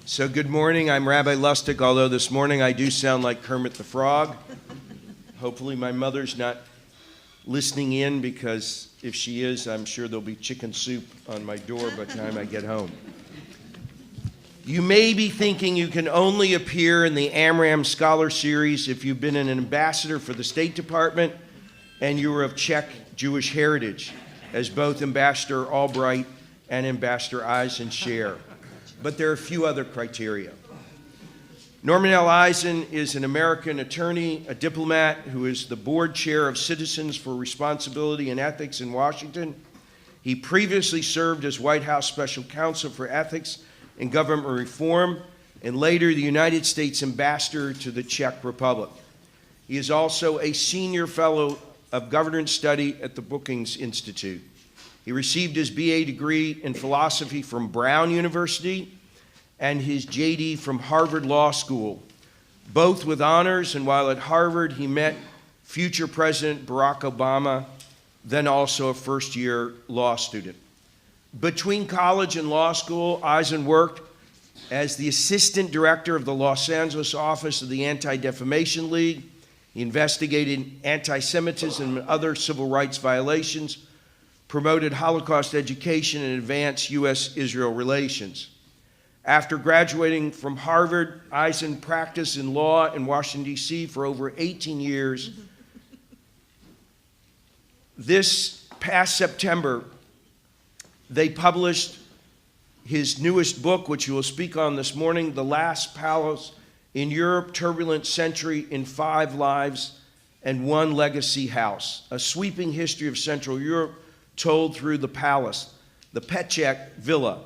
So good morning, I'm Rabbi Lustig, although this morning I do sound like Kermit the Frog. Hopefully my mother's not listening in, because if she is, I'm sure there'll be chicken soup on my door by the time I get home. You may be thinking you can only appear in the Amram Scholar Series if you've been an ambassador for the State Department and you are of Czech Jewish heritage, as both Ambassador Albright and Ambassador Eisen share. But there are a few other criteria. Norman L. Eisen is an American attorney, a diplomat who is the board chair of Citizens for Responsibility and Ethics in Washington. He previously served as White House Special Counsel for Ethics and Government Reform, and later the United States Ambassador to the Czech Republic. He is also a senior fellow of governance study at the Brookings Institute. He received his BA degree in philosophy from Brown University and his JD from Harvard Law School, both with honors, and while at Harvard, he met future President Barack Obama, then also a first-year law student. Between college and law school, Eisen worked as the assistant director of the Los Angeles office of the Anti-Defamation League. He investigated anti-Semitism and other civil rights violations, promoted Holocaust education, and advanced U.S.-Israel relations. After graduating from Harvard, Eisen practiced in law in Washington, D.C. for over 18 years. This past September, they published his newest book, which you will speak on this morning, The Last Palace in Europe, Turbulent Century in 5 Lives and 1 Legacy House, a sweeping history of Central Europe told through the palace, the Pecha Villa,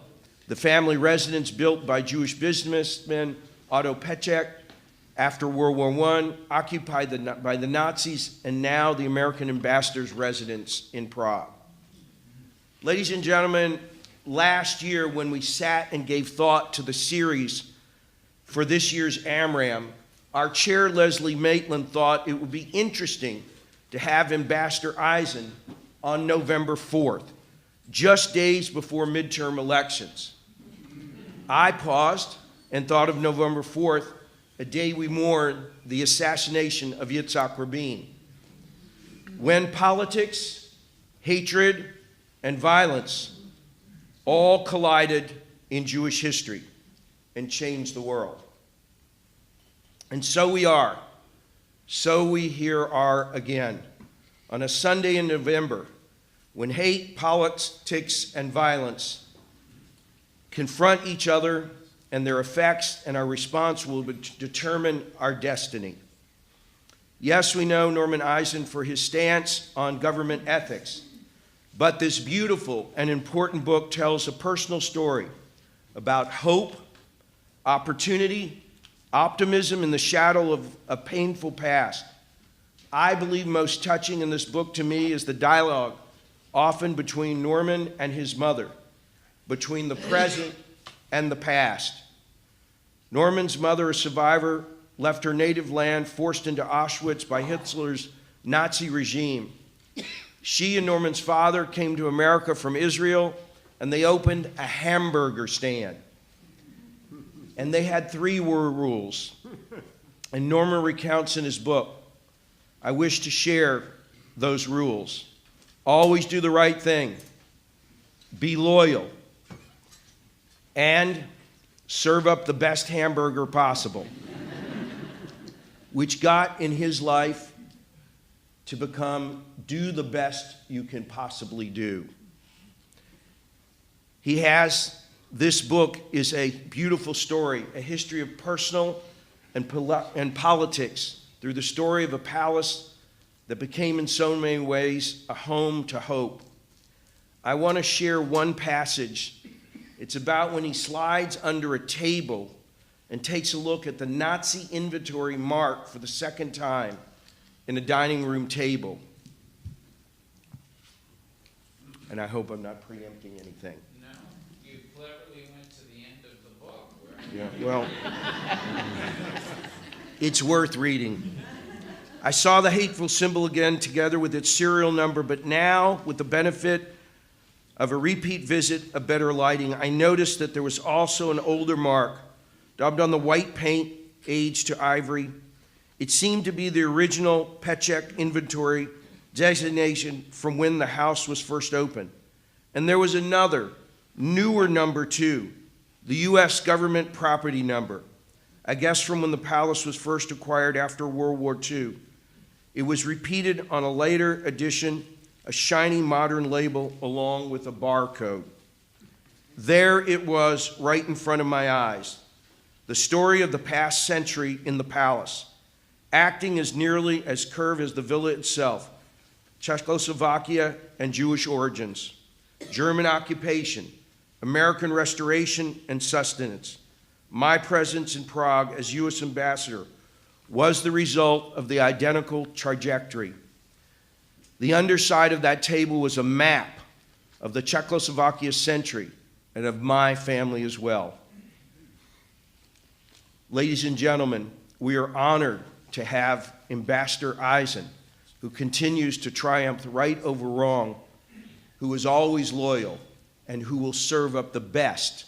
the family residence built by Jewish businessman Otto Pecha after World War I, occupied by the Nazis, and now the American ambassador's residence in Prague. Ladies and gentlemen, last year when we sat and gave thought to the series for this year's Amram, our chair, Leslie Maitland, thought it would be interesting to have Ambassador Eisen on November 4th, just days before midterm elections. I paused and thought of November 4th, a day we mourn the assassination of Yitzhak Rabin. When politics, hatred, and violence all collided in Jewish history and changed the world. And so we here are again, on a Sunday in November, when hate, politics, and violence confront each other, and their effects and our response will determine our destiny. Yes, we know Norman Eisen for his stance on government ethics, but this beautiful and important book tells a personal story about hope, opportunity, optimism in the shadow of a painful past. I believe most touching in this book to me is the dialogue often between Norman and his mother, between the present and the past. Norman's mother, a survivor, left her native land, forced into Auschwitz by Hitler's Nazi regime. She and Norman's father came to America from Israel, and they opened a hamburger stand. And they had 3 rules. And Norman recounts in his book, I wish to share those rules. Always do the right thing. Be loyal. And serve up the best hamburger possible. Which got in his life to become do the best you can possibly do. This book is a beautiful story, a history of personal and politics through the story of a palace that became in so many ways a home to hope. I want to share one passage. It's about when he slides under a table and takes a look at the Nazi inventory mark for the second time in a dining room table. And I hope I'm not preempting anything. No, you cleverly went to the end of the book. Yeah, well, it's worth reading. I saw the hateful symbol again together with its serial number, but now, with the benefit of a repeat visit of better lighting, I noticed that there was also an older mark daubed on the white paint, aged to ivory. It seemed to be the original Pecha inventory designation from when the house was first opened. And there was another, newer number too, the U.S. government property number, I guess from when the palace was first acquired after World War II. It was repeated on a later edition, a shiny modern label along with a barcode. There it was right in front of my eyes, the story of the past century in the palace, acting as nearly as curved as the villa itself, Czechoslovakia and Jewish origins, German occupation, American restoration and sustenance. My presence in Prague as U.S. ambassador was the result of the identical trajectory. The underside of that table was a map of the Czechoslovakia century and of my family as well. Ladies and gentlemen, we are honored to have Ambassador Eisen, who continues to triumph right over wrong, who is always loyal, and who will serve up the best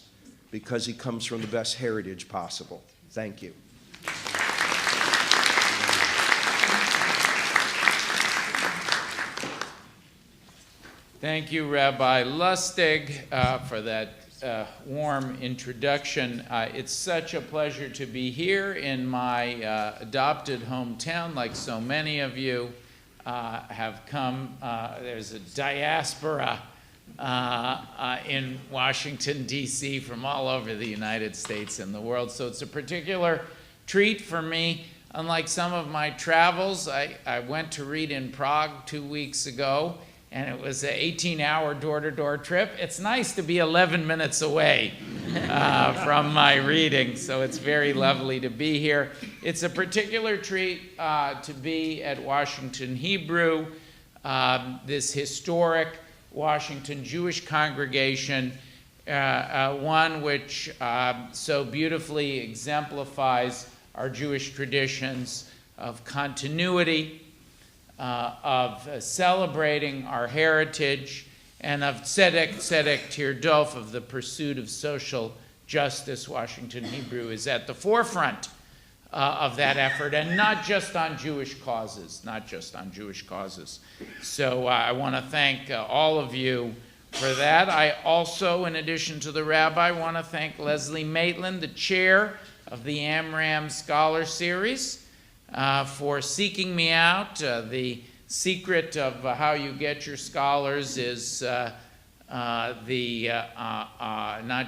because he comes from the best heritage possible. Thank you. Thank you, Rabbi Lustig, for that warm introduction. It's such a pleasure to be here in my adopted hometown, like so many of you have come. There's a diaspora in Washington, D.C. from all over the United States and the world, so it's a particular treat for me. Unlike some of my travels, I went to read in Prague 2 weeks ago, and it was an 18-hour door-to-door trip. It's nice to be 11 minutes away from my reading, so it's very lovely to be here. It's a particular treat to be at Washington Hebrew, this historic Washington Jewish congregation, one which so beautifully exemplifies our Jewish traditions of continuity, of celebrating our heritage, and of tzedek tirdof, of the pursuit of social justice. Washington Hebrew is at the forefront of that effort, and not just on Jewish causes, So I want to thank all of you for that. I also, in addition to the rabbi, want to thank Leslie Maitland, the chair of the Amram Scholar Series, for seeking me out. The secret of how you get your scholars is not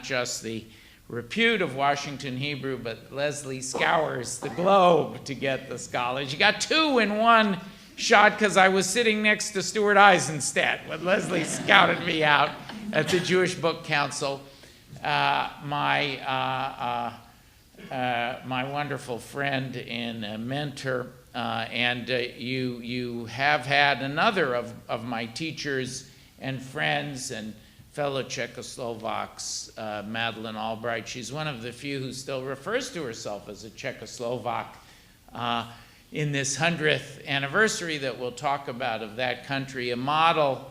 just the repute of Washington Hebrew, but Leslie scours the globe to get the scholars. You got 2 in one shot because I was sitting next to Stuart Eisenstadt when Leslie scouted me out at the Jewish Book Council. My wonderful friend and mentor, and you have had another of my teachers and friends and fellow Czechoslovaks, Madeleine Albright. She's one of the few who still refers to herself as a Czechoslovak in this 100th anniversary that we'll talk about of that country, a model,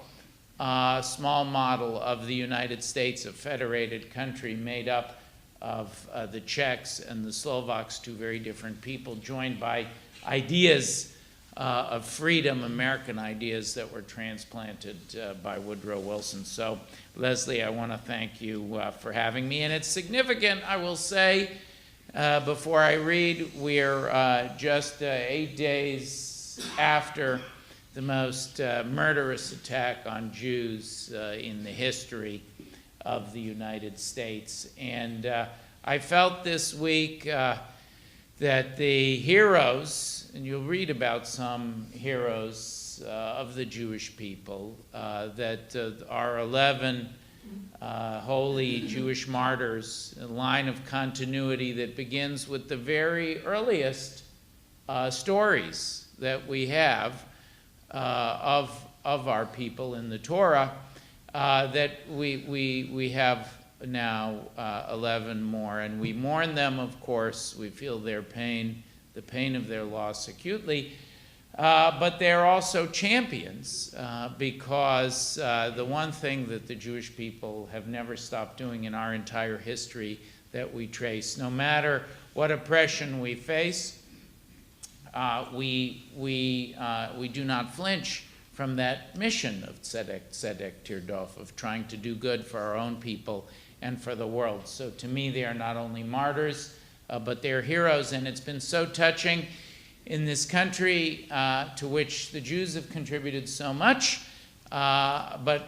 small model of the United States, a federated country made up of the Czechs and the Slovaks, 2 very different people, joined by ideas of freedom, American ideas that were transplanted by Woodrow Wilson. So, Leslie, I want to thank you for having me. And it's significant, I will say, before I read, we're just 8 days after the most murderous attack on Jews in the history of the United States. And I felt this week that the heroes, and you'll read about some heroes of the Jewish people, that our 11 holy Jewish martyrs, a line of continuity that begins with the very earliest stories that we have of our people in the Torah, that we have now 11 more, and we mourn them, of course. We feel their pain, the pain of their loss acutely, but they're also champions because the one thing that the Jewish people have never stopped doing in our entire history, that we trace. No matter what oppression we face, we do not flinch from that mission of Tzedek Tirdof, of trying to do good for our own people and for the world. So to me, they are not only martyrs, but they're heroes, and it's been so touching in this country to which the Jews have contributed so much, but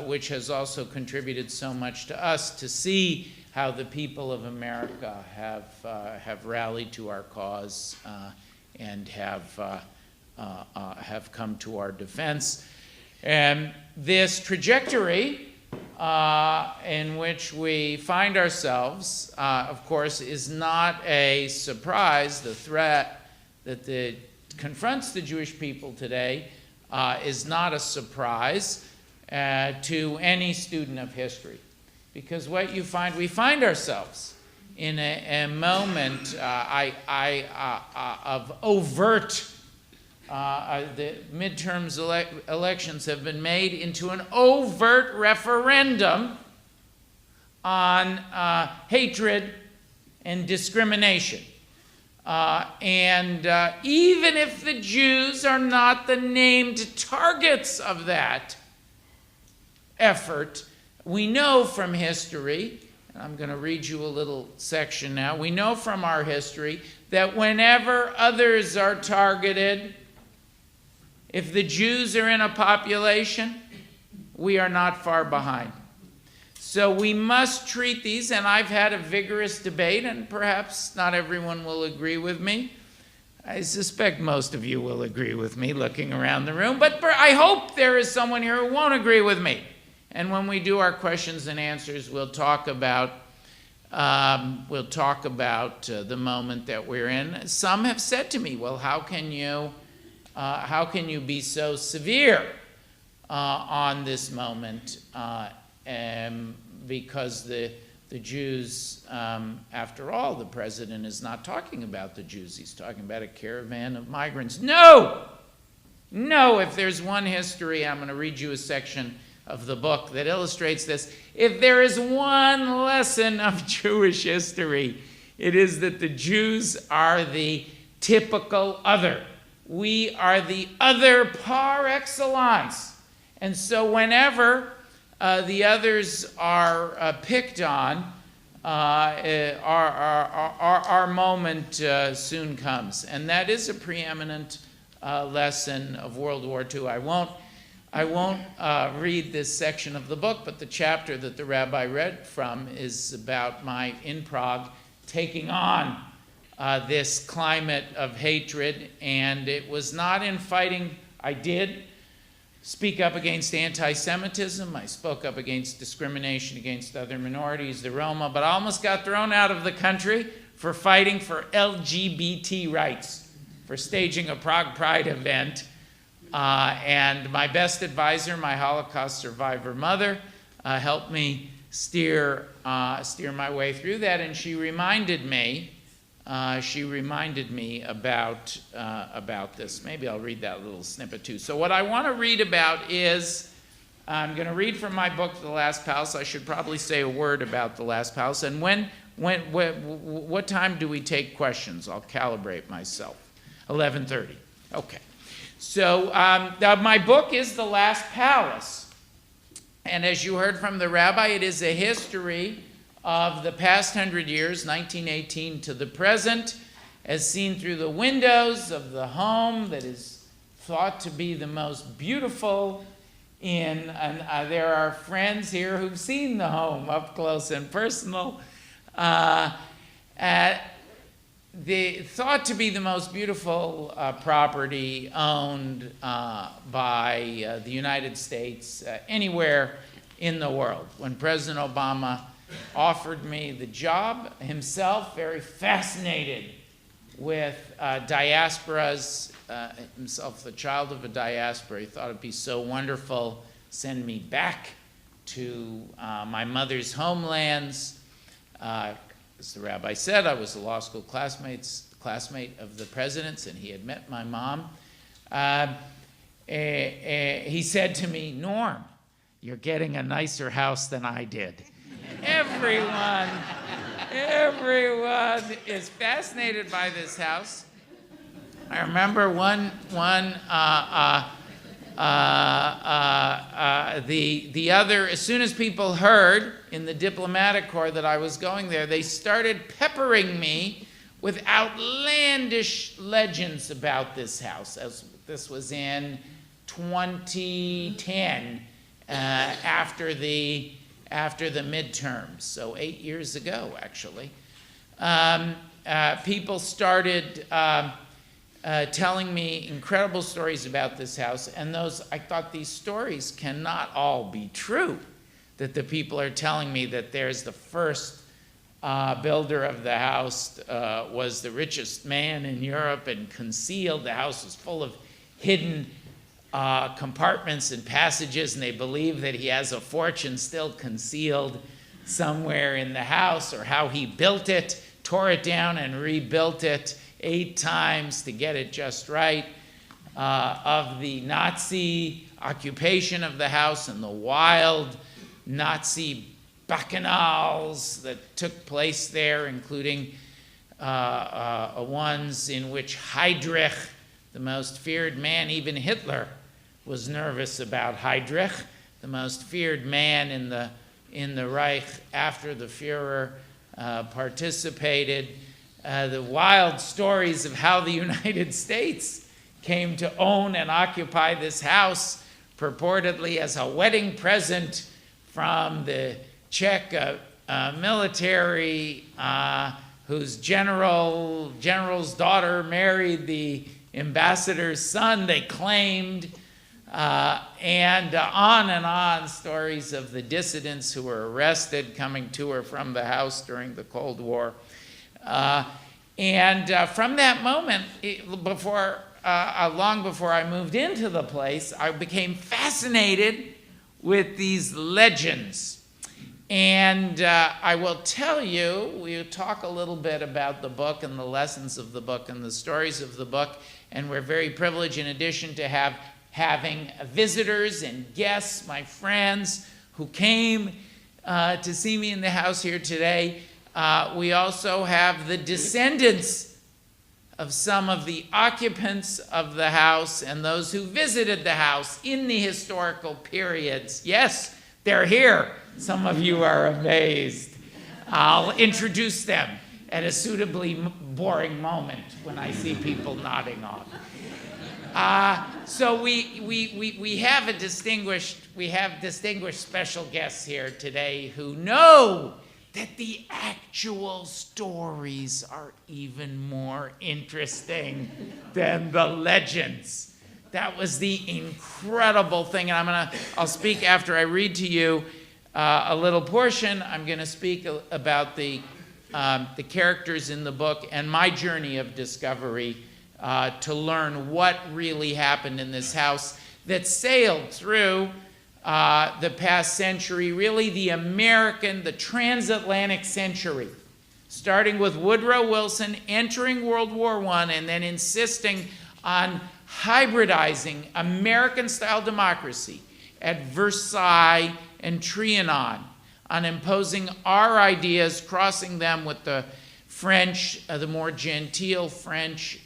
which has also contributed so much to us, to see how the people of America have rallied to our cause and have come to our defense. And this trajectory in which we find ourselves, of course, is not a surprise. The threat that confronts the Jewish people today is not a surprise to any student of history. Because what you find, we find ourselves in a moment of overt, the midterms elections have been made into an overt referendum on hatred and discrimination. And even if the Jews are not the named targets of that effort, we know from history, and I'm going to read you a little section now, we know from our history that whenever others are targeted, if the Jews are in a population, we are not far behind. So we must treat these, and I've had a vigorous debate, and perhaps not everyone will agree with me. I suspect most of you will agree with me looking around the room, but I hope there is someone here who won't agree with me. And when we do our questions and answers, we'll talk about the moment that we're in. Some have said to me, well, how can you be so severe on this moment? Because the Jews, after all, the president is not talking about the Jews. He's talking about a caravan of migrants. No! No, if there's one history, I'm going to read you a section of the book that illustrates this. If there is one lesson of Jewish history, it is that the Jews are the typical other. We are the other par excellence. And so whenever the others are picked on, our moment soon comes. And that is a preeminent lesson of World War II. I won't read this section of the book, but the chapter that the rabbi read from is about in Prague, taking on this climate of hatred. And it was not in fighting. I did speak up against anti-Semitism. I spoke up against discrimination against other minorities, the Roma, but I almost got thrown out of the country for fighting for LGBT rights, for staging a Prague Pride event. And my best advisor, my Holocaust survivor mother, helped me steer my way through that, and she reminded me about this. Maybe I'll read that little snippet too. So what I want to read about is, I'm going to read from my book, The Last Palace. I should probably say a word about The Last Palace. And what time do we take questions? I'll calibrate myself. 11:30. Okay. So my book is The Last Palace. And as you heard from the rabbi, it is a history of the past 100 years, 1918 to the present, as seen through the windows of the home that is thought to be the most beautiful and there are friends here who've seen the home up close and personal. The thought to be the most beautiful property owned by the United States anywhere in the world. When President Obama offered me the job, himself very fascinated with diasporas, himself the child of a diaspora, he thought it'd be so wonderful send me back to my mother's homelands. As the rabbi said, I was a law school classmate of the president's, and he had met my mom. He said to me, Norm, you're getting a nicer house than I did. Everyone is fascinated by this house. I remember the other, as soon as people heard in the diplomatic corps that I was going there, they started peppering me with outlandish legends about this house. This was in 2010, after the midterms, so 8 years ago, actually. People started telling me incredible stories about this house, and I thought these stories cannot all be true, that the people are telling me that there's the first builder of the house was the richest man in Europe and concealed. The house was full of hidden compartments and passages, and they believe that he has a fortune still concealed somewhere in the house, or how he built it, tore it down and rebuilt it 8 times to get it just right, of the Nazi occupation of the house and the wild Nazi bacchanals that took place there, including ones in which Heydrich, the most feared man, even Hitler was nervous about Heydrich, the most feared man in the Reich after the Führer participated. The wild stories of how the United States came to own and occupy this house, purportedly as a wedding present from the Czech military, whose general's daughter married the ambassador's son, they claimed, and on stories of the dissidents who were arrested coming to or from the house during the Cold War. From that moment, long before I moved into the place, I became fascinated with these legends. And I will tell you, we'll talk a little bit about the book and the lessons of the book and the stories of the book. And we're very privileged, in addition to having visitors and guests, my friends who came to see me in the house here today. We also have the descendants of some of the occupants of the house and those who visited the house in the historical periods. Yes, they're here. Some of you are amazed. I'll introduce them at a suitably boring moment when I see people nodding off. So we have distinguished special guests here today who know that the actual stories are even more interesting than the legends. That was the incredible thing, and I'll speak after I read to you a little portion. I'm going to speak about the characters in the book and my journey of discovery to learn what really happened in this house that sailed through the past century, really the transatlantic century, starting with Woodrow Wilson entering World War I and then insisting on hybridizing American-style democracy at Versailles and Trianon, on imposing our ideas, crossing them with the French, the more genteel French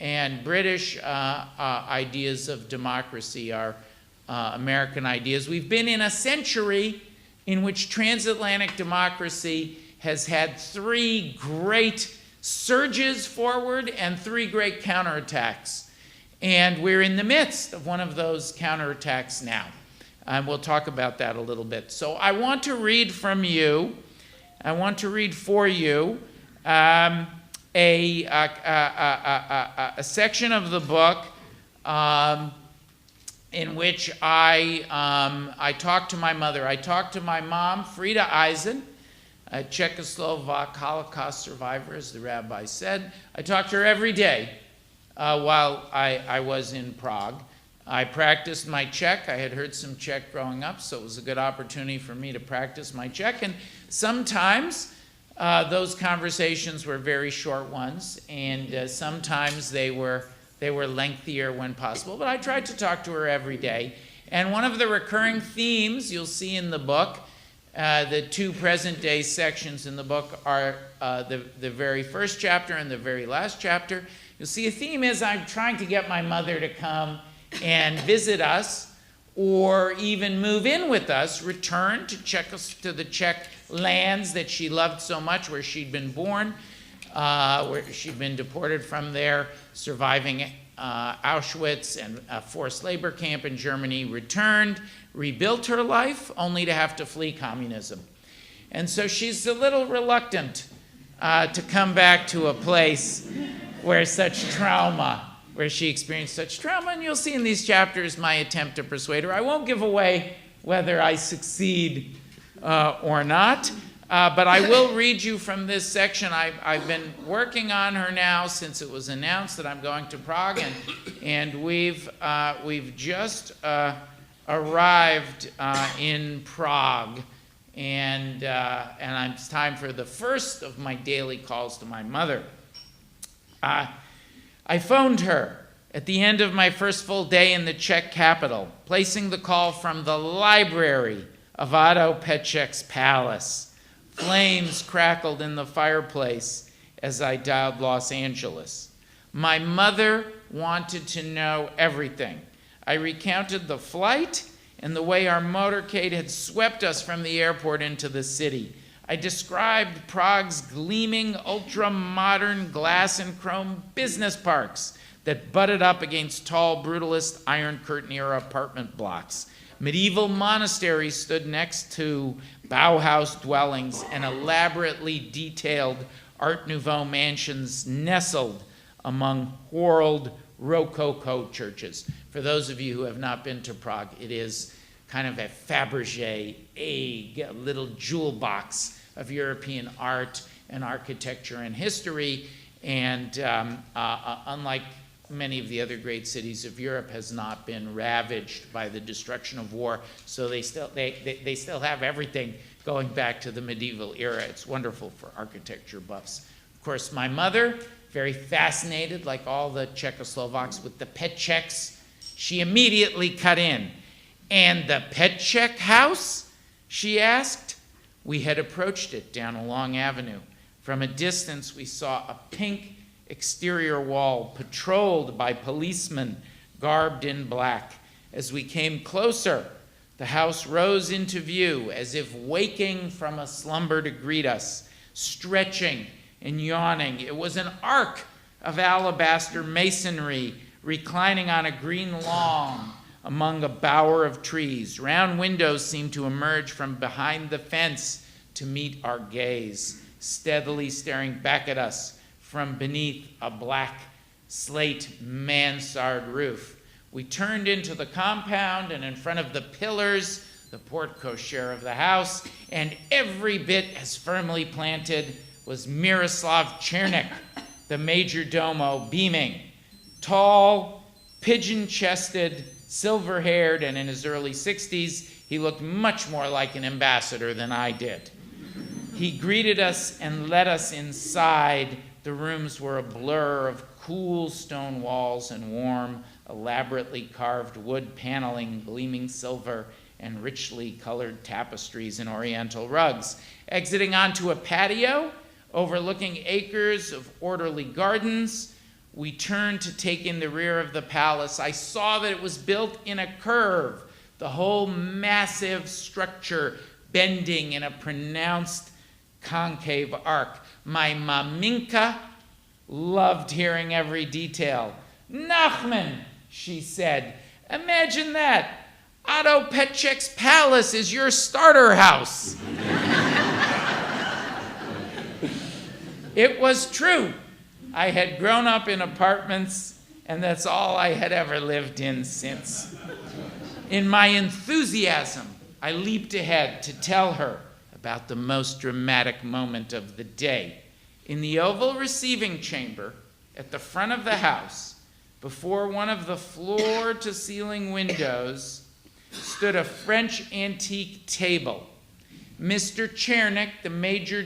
and British ideas of democracy, our American ideas. We've been in a century in which transatlantic democracy has had 3 great surges forward and 3 great counterattacks. And we're in the midst of one of those counterattacks now. And we'll talk about that a little bit. So I want to read for you a section of the book in which I talked to my mother. I talked to my mom, Frida Eisen, a Czechoslovak Holocaust survivor, as the rabbi said. I talked to her every day while I was in Prague. I practiced my Czech. I had heard some Czech growing up, so it was a good opportunity for me to practice my Czech. And sometimes those conversations were very short ones, and sometimes they were lengthier when possible. But I tried to talk to her every day. And one of the recurring themes you'll see in the book The two present-day sections in the book are the very first chapter and the very last chapter. You'll see a theme is I'm trying to get my mother to come and visit us, or even move in with us, return to the Czech lands that she loved so much, where she'd been born, where she'd been deported from there, surviving Auschwitz and a forced labor camp in Germany, returned, rebuilt her life, only to have to flee communism. And so she's a little reluctant to come back to a place where she experienced such trauma. And you'll see in these chapters my attempt to persuade her. I won't give away whether I succeed or not, but I will read you from this section. I've been working on her now since it was announced that I'm going to Prague, and we've just arrived in Prague, and it's time for the first of my daily calls to my mother. I phoned her at the end of my first full day in the Czech capital, placing the call from the library of Otto Pecha's palace. Flames crackled in the fireplace as I dialed Los Angeles. My mother wanted to know everything. I recounted the flight and the way our motorcade had swept us from the airport into the city. I described Prague's gleaming, ultra-modern glass and chrome business parks that butted up against tall, brutalist Iron Curtain-era apartment blocks. Medieval monasteries stood next to Bauhaus dwellings, and elaborately detailed Art Nouveau mansions nestled among whorled Rococo churches. For those of you who have not been to Prague, it is kind of a Fabergé, a little jewel box of European art and architecture and history, and unlike many of the other great cities of Europe, has not been ravaged by the destruction of war. So they still have everything going back to the medieval era. It's wonderful for architecture buffs. Of course, my mother, very fascinated, like all the Czechoslovaks, with the Pecheks, she immediately cut in. And the Pechek house? She asked. We had approached it down a long avenue. From a distance, we saw a pink exterior wall patrolled by policemen garbed in black. As we came closer, the house rose into view as if waking from a slumber to greet us, stretching and yawning. It was an arc of alabaster masonry reclining on a green lawn among a bower of trees. Round windows seemed to emerge from behind the fence to meet our gaze, steadily staring back at us from beneath a black slate mansard roof. We turned into the compound, and in front of the pillars, the porte cochere of the house, and every bit as firmly planted, was Miroslav Černík, the major domo, beaming. Tall, pigeon-chested, silver-haired, and in his early 60s, he looked much more like an ambassador than I did. He greeted us and led us inside. The rooms were a blur of cool stone walls and warm, elaborately carved wood paneling, gleaming silver, and richly colored tapestries and oriental rugs. Exiting onto a patio overlooking acres of orderly gardens, we turned to take in the rear of the palace. I saw that it was built in a curve, the whole massive structure bending in a pronounced concave arc. My maminka loved hearing every detail. Nachman, she said, imagine that. Otto Pechek's palace is your starter house. It was true. I had grown up in apartments, and that's all I had ever lived in since. In my enthusiasm, I leaped ahead to tell her about the most dramatic moment of the day. In the oval receiving chamber at the front of the house, before one of the floor-to-ceiling windows, stood a French antique table. Mr. Černík, the major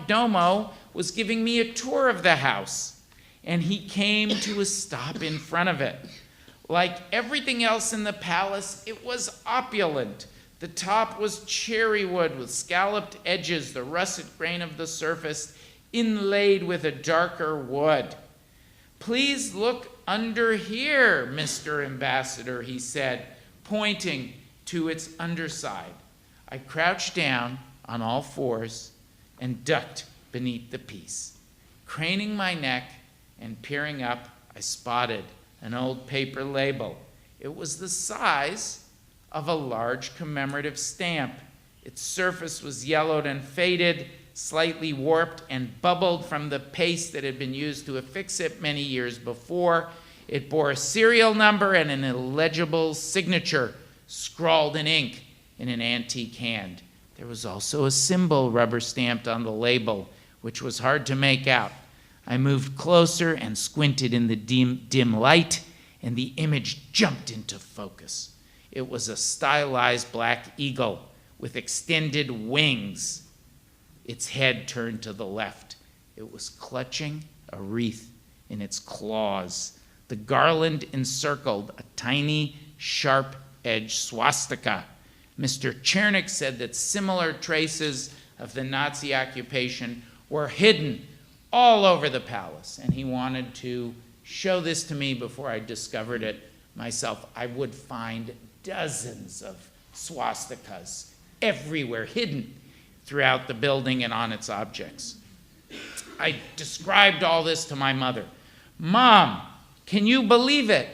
domo, was giving me a tour of the house, and he came to a stop in front of it. Like everything else in the palace, it was opulent. The top was cherry wood with scalloped edges, the russet grain of the surface inlaid with a darker wood. "Please look under here, Mr. Ambassador," he said, pointing to its underside. I crouched down on all fours and ducked beneath the piece. Craning my neck and peering up, I spotted an old paper label. It was the size of a large commemorative stamp. Its surface was yellowed and faded, slightly warped, and bubbled from the paste that had been used to affix it many years before. It bore a serial number and an illegible signature scrawled in ink in an antique hand. There was also a symbol rubber stamped on the label, which was hard to make out. I moved closer and squinted in the dim light, and the image jumped into focus. It was a stylized black eagle with extended wings, its head turned to the left. It was clutching a wreath in its claws. The garland encircled a tiny, sharp-edged swastika. Mr. Chernik said that similar traces of the Nazi occupation were hidden all over the palace, and he wanted to show this to me before I discovered it myself. I would find dozens of swastikas everywhere, hidden throughout the building and on its objects. I described all this to my mother. "Mom, can you believe it?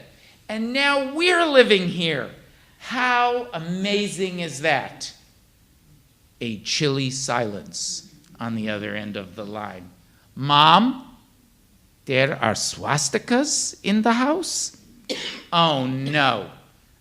And now we're living here. How amazing is that?" A chilly silence on the other end of the line. "Mom, there are swastikas in the house?" Oh no.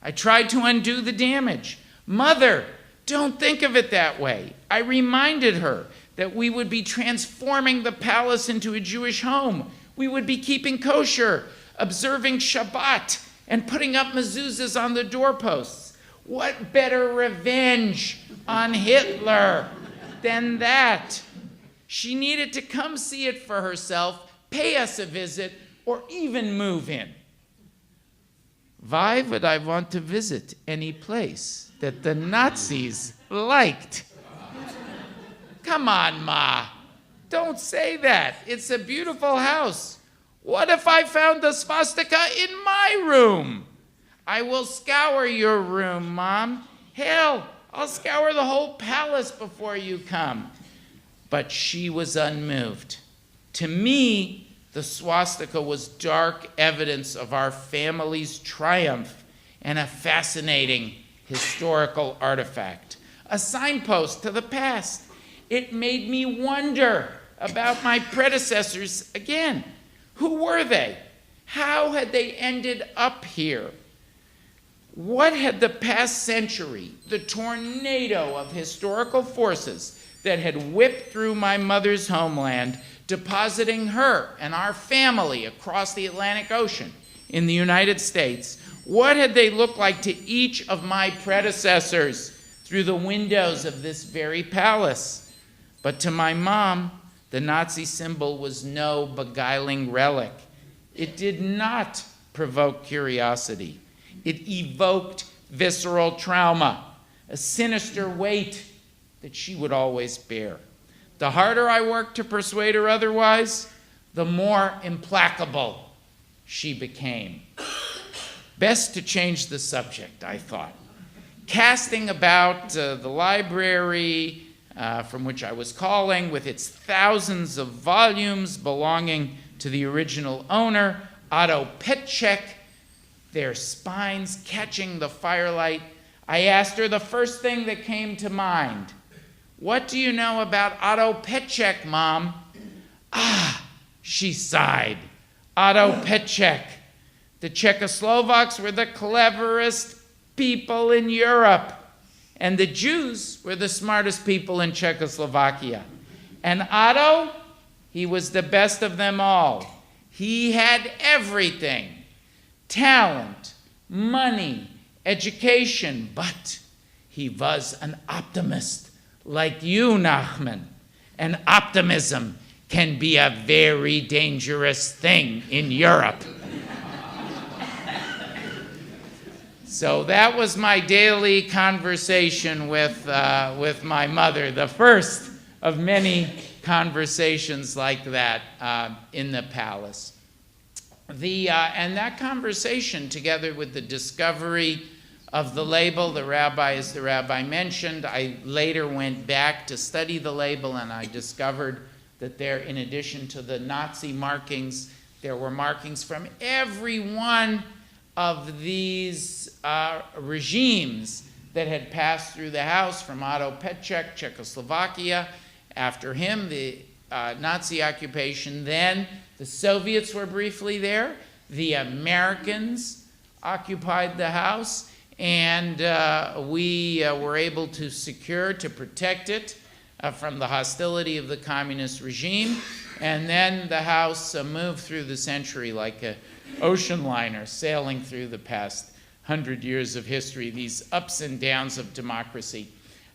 I tried to undo the damage. "Mother, don't think of it that way." I reminded her that we would be transforming the palace into a Jewish home. We would be keeping kosher, observing Shabbat, and putting up mezuzahs on the doorposts. What better revenge on Hitler than that? She needed to come see it for herself, pay us a visit, or even move in. Why would I want to visit any place that the Nazis liked? Come on, Ma. Don't say that. It's a beautiful house. What if I found the swastika in my room? I will scour your room, Mom. Hell, I'll scour the whole palace before you come. But she was unmoved. To me, the swastika was dark evidence of our family's triumph and a fascinating historical artifact, a signpost to the past. It made me wonder about my predecessors again. Who were they? How had they ended up here? What had the past century, the tornado of historical forces that had whipped through my mother's homeland, depositing her and our family across the Atlantic Ocean in the United States, what had they looked like to each of my predecessors through the windows of this very palace? But to my mom, the Nazi symbol was no beguiling relic. It did not provoke curiosity. It evoked visceral trauma, a sinister weight that she would always bear. The harder I worked to persuade her otherwise, the more implacable she became. Best to change the subject, I thought. Casting about the library from which I was calling, with its thousands of volumes belonging to the original owner, Otto Pecha, their spines catching the firelight, I asked her the first thing that came to mind. "What do you know about Otto Pecha, Mom?" "Ah," she sighed. "Otto Pecha. The Czechoslovaks were the cleverest people in Europe, and the Jews were the smartest people in Czechoslovakia. And Otto, he was the best of them all. He had everything: talent, money, education, but he was an optimist. Like you, Nachman, and optimism can be a very dangerous thing in Europe." So that was my daily conversation with my mother, the first of many conversations like that in the palace. And that conversation, together with the discovery of the label, the rabbi, as the rabbi mentioned, I later went back to study the label, and I discovered that there, in addition to the Nazi markings, there were markings from every one of these regimes that had passed through the house, from Otto Pecha, Czechoslovakia. After him, the Nazi occupation. Then the Soviets were briefly there. The Americans occupied the house, and we were able to secure, to protect it from the hostility of the communist regime. And then the house moved through the century like an ocean liner sailing through the past 100 years of history, these ups and downs of democracy.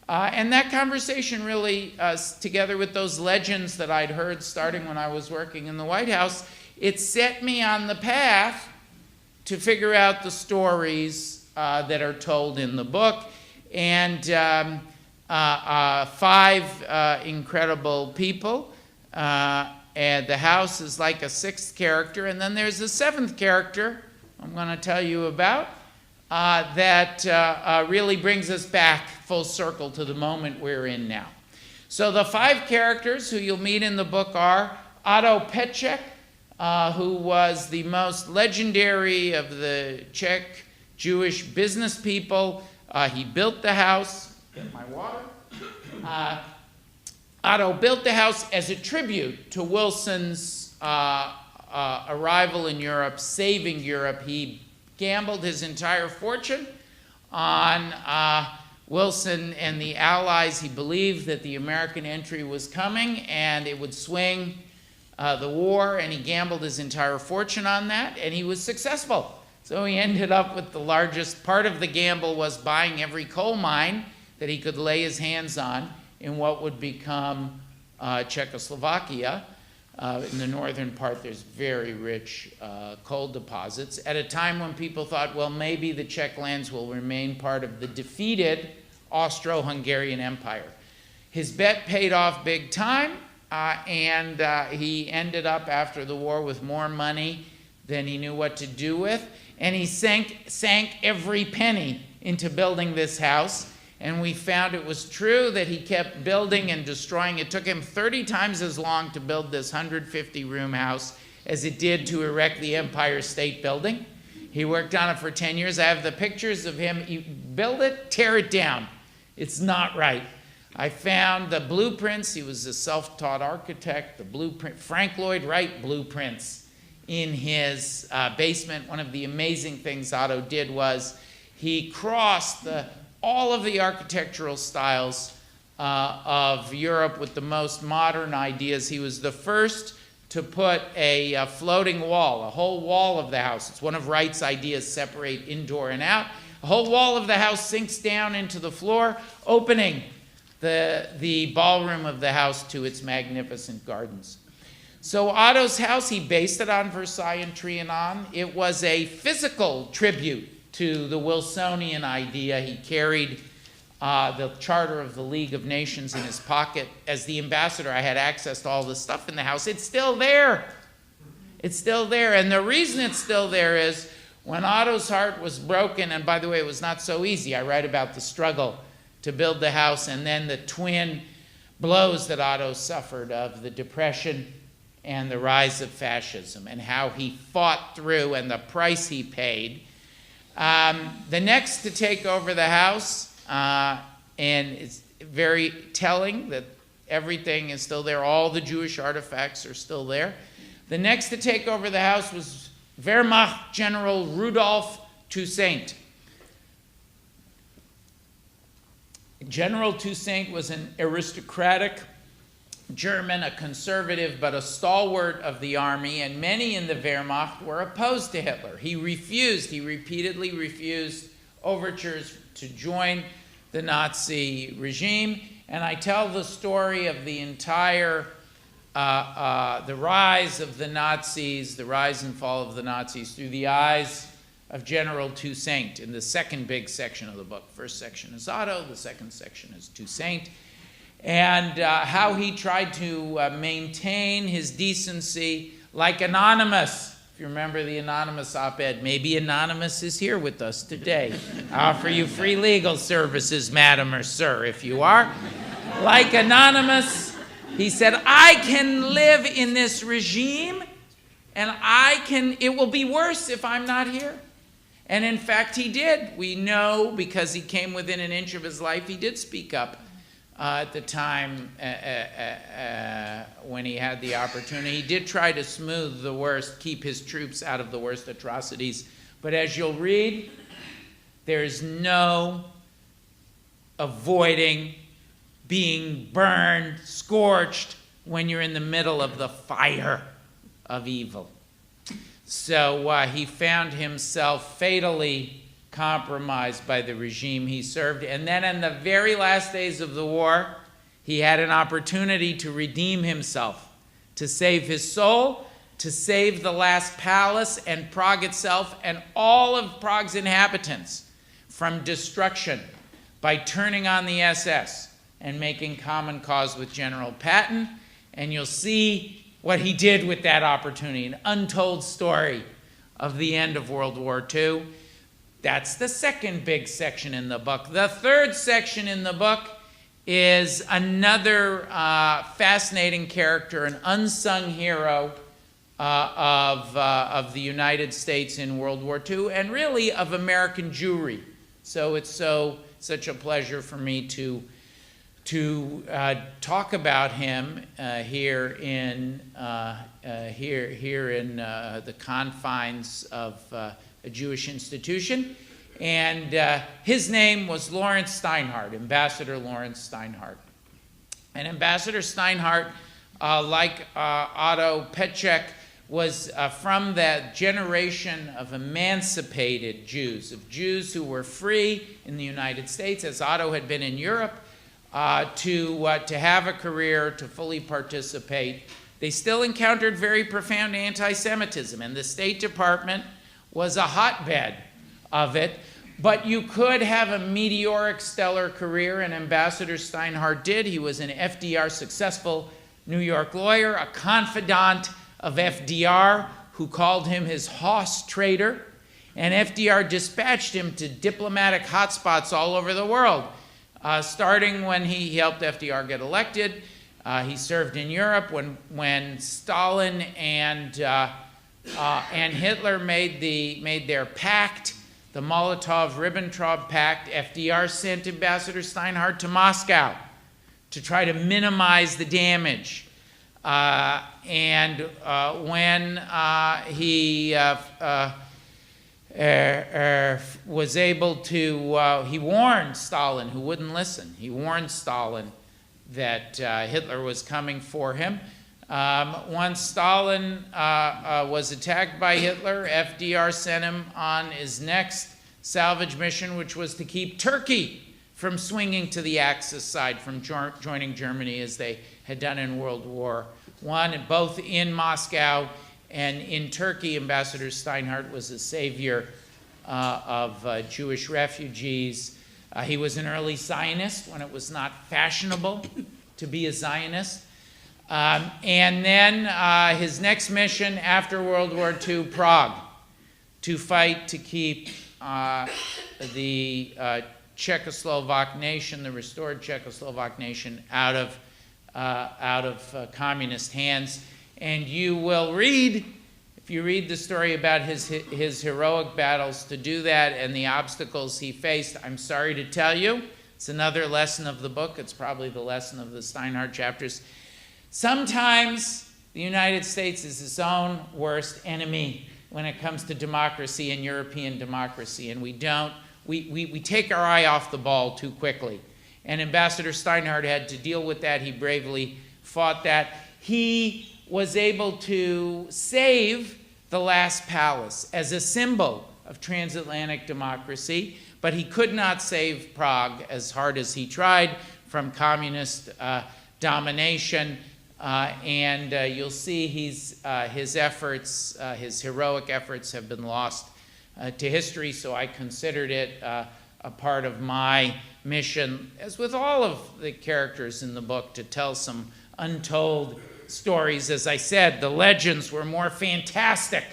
And that conversation really, together with those legends that I'd heard starting when I was working in the White House, it set me on the path to figure out the stories that are told in the book. And 5 incredible people. And the house is like a 6th character. And then there's a 7th character I'm going to tell you about that really brings us back full circle to the moment we're in now. So the 5 characters who you'll meet in the book are Otto Pecha, who was the most legendary of the Czech Jewish business people. He built the house. Get my water. Otto built the house as a tribute to Wilson's arrival in Europe, saving Europe. He gambled his entire fortune on Wilson and the Allies. He believed that the American entry was coming and it would swing the war, and he gambled his entire fortune on that, and he was successful. So he ended up with the largest part of the gamble was buying every coal mine that he could lay his hands on in what would become Czechoslovakia. In the northern part, there's very rich coal deposits. At a time when people thought, well, maybe the Czech lands will remain part of the defeated Austro-Hungarian Empire. His bet paid off big time, and he ended up after the war with more money than he knew what to do with. And he sank every penny into building this house. And we found it was true that he kept building and destroying. It took him 30 times as long to build this 150-room house as it did to erect the Empire State Building. He worked on it for 10 years. I have the pictures of him. You build it, tear it down. It's not right. I found the blueprints. He was a self-taught architect. The blueprint, Frank Lloyd Wright blueprints in his basement. One of the amazing things Otto did was he crossed all of the architectural styles of Europe with the most modern ideas. He was the first to put a floating wall, a whole wall of the house. It's one of Wright's ideas, separate indoor and out. A whole wall of the house sinks down into the floor, opening the ballroom of the house to its magnificent gardens. So Otto's house, he based it on Versailles and Trianon. It was a physical tribute to the Wilsonian idea. He carried the Charter of the League of Nations in his pocket. As the ambassador, I had access to all the stuff in the house. It's still there. It's still there. And the reason it's still there is when Otto's heart was broken, and by the way, it was not so easy. I write about the struggle to build the house and then the twin blows that Otto suffered of the Depression and the rise of fascism and how he fought through and the price he paid. The next to take over the house, and it's very telling that everything is still there, all the Jewish artifacts are still there. The next to take over the house was Wehrmacht General Rudolf Toussaint. General Toussaint was an aristocratic German, a conservative, but a stalwart of the army, and many in the Wehrmacht were opposed to Hitler. He repeatedly refused overtures to join the Nazi regime, and I tell the story of the entire, the rise of the Nazis, the rise and fall of the Nazis through the eyes of General Toussaint in the second big section of the book. First section is Otto, the second section is Toussaint, and how he tried to maintain his decency like Anonymous. If you remember the Anonymous op-ed, maybe Anonymous is here with us today. I offer you free legal services, madam or sir, if you are. Like Anonymous, he said, I can live in this regime, and it will be worse if I'm not here. And in fact, he did. We know, because he came within an inch of his life, he did speak up at the time when he had the opportunity. He did try to smooth the worst, keep his troops out of the worst atrocities. But as you'll read, there's no avoiding being burned, scorched, when you're in the middle of the fire of evil. So he found himself fatally compromised by the regime he served. And then in the very last days of the war, he had an opportunity to redeem himself, to save his soul, to save the last palace and Prague itself and all of Prague's inhabitants from destruction by turning on the SS and making common cause with General Patton. And you'll see what he did with that opportunity, an untold story of the end of World War II. That's the second big section in the book. The third section in the book is another fascinating character, an unsung hero of the United States in World War II, and really of American Jewry. So it's such a pleasure for me to talk about him here in the confines of a Jewish institution. And his name was Lawrence Steinhardt, Ambassador Lawrence Steinhardt. And Ambassador Steinhardt, like Otto Pecha, was from that generation of emancipated Jews, of Jews who were free in the United States, as Otto had been in Europe, to have a career, to fully participate. They still encountered very profound anti-Semitism, and the State Department was a hotbed of it. But you could have a meteoric, stellar career, and Ambassador Steinhardt did. He was an FDR successful New York lawyer, a confidant of FDR, who called him his hoss trader. And FDR dispatched him to diplomatic hotspots all over the world, starting when he helped FDR get elected. He served in Europe when Stalin and Hitler made their pact, the Molotov-Ribbentrop Pact. FDR sent Ambassador Steinhardt to Moscow to try to minimize the damage. When he was able to, he warned Stalin, who wouldn't listen. He warned Stalin that Hitler was coming for him. Once Stalin was attacked by Hitler, FDR sent him on his next salvage mission, which was to keep Turkey from swinging to the Axis side, from joining Germany as they had done in World War I. And both in Moscow and in Turkey, Ambassador Steinhardt was a savior of Jewish refugees. He was an early Zionist when it was not fashionable to be a Zionist. And then his next mission after World War II, Prague, to fight to keep the Czechoslovak nation, the restored Czechoslovak nation, out of communist hands. And you will read, if you read the story about his heroic battles to do that and the obstacles he faced, I'm sorry to tell you, it's another lesson of the book. It's probably the lesson of the Steinhardt chapters. Sometimes the United States is its own worst enemy when it comes to democracy and European democracy, and we take our eye off the ball too quickly. And Ambassador Steinhardt had to deal with that. He bravely fought that. He was able to save the last palace as a symbol of transatlantic democracy, but he could not save Prague, as hard as he tried, from communist domination. You'll see his efforts, his heroic efforts, have been lost to history, so I considered it a part of my mission, as with all of the characters in the book, to tell some untold stories. As I said, the legends were more fantastic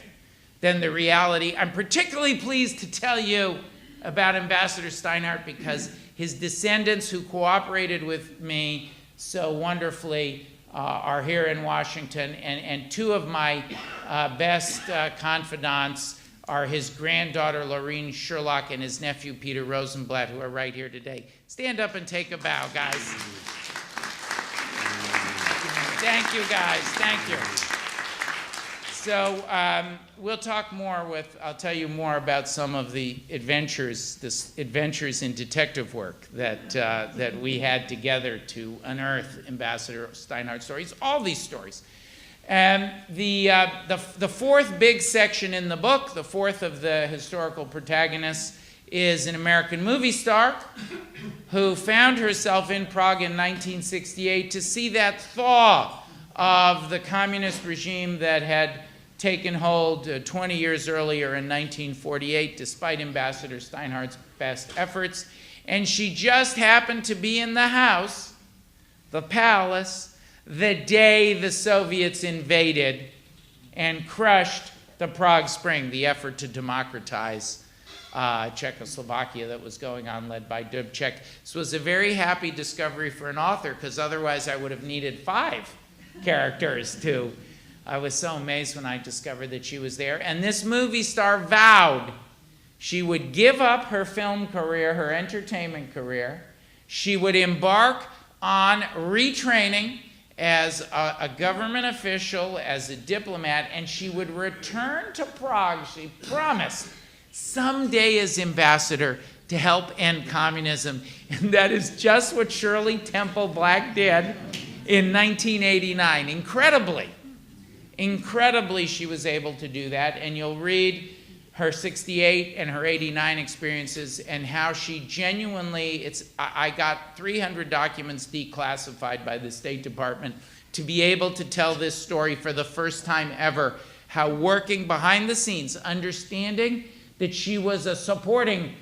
than the reality. I'm particularly pleased to tell you about Ambassador Steinhardt because his descendants who cooperated with me so wonderfully are here in Washington, and two of my best confidants are his granddaughter Laureen Sherlock and his nephew Peter Rosenblatt, who are right here today. Stand up and take a bow, guys. Thank you, guys. Thank you. So we'll talk more I'll tell you more about some of the adventures in detective work that we had together to unearth Ambassador Steinhardt's stories, all these stories. And the fourth big section in the book, the fourth of the historical protagonists, is an American movie star who found herself in Prague in 1968 to see that thaw of the communist regime that had taken hold 20 years earlier in 1948, despite Ambassador Steinhardt's best efforts. And she just happened to be in the house, the palace, the day the Soviets invaded and crushed the Prague Spring, the effort to democratize Czechoslovakia that was going on, led by Dubček. This was a very happy discovery for an author, because otherwise I would have needed 5 characters to. I was so amazed when I discovered that she was there. And this movie star vowed she would give up her film career, her entertainment career. She would embark on retraining as a government official, as a diplomat, and she would return to Prague, she promised, someday as ambassador to help end communism. And that is just what Shirley Temple Black did in 1989. Incredibly, she was able to do that, and you'll read her 68 and her 89 experiences and how she genuinely, I got 300 documents declassified by the State Department to be able to tell this story for the first time ever, how working behind the scenes, understanding that she was a supporting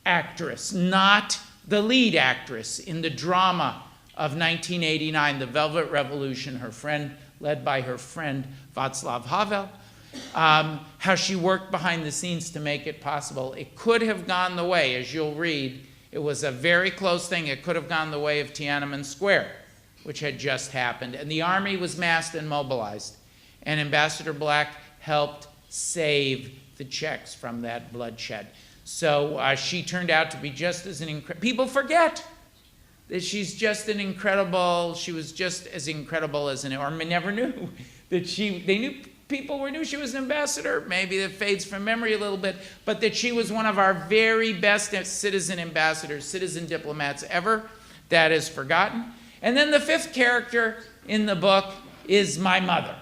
actress, not the lead actress in the drama of 1989, the Velvet Revolution, her friend, led by her friend Václav Havel, how she worked behind the scenes to make it possible. It could have gone the way, as you'll read, it was a very close thing. It could have gone the way of Tiananmen Square, which had just happened. And the army was massed and mobilized. And Ambassador Black helped save the Czechs from that bloodshed. So she turned out to be just as an incredible, people forget that she's just an incredible, she was just as incredible as an, or never knew that people knew she was an ambassador. Maybe that fades from memory a little bit, but that she was one of our very best citizen ambassadors, citizen diplomats ever. That is forgotten. And then the 5th character in the book is my mother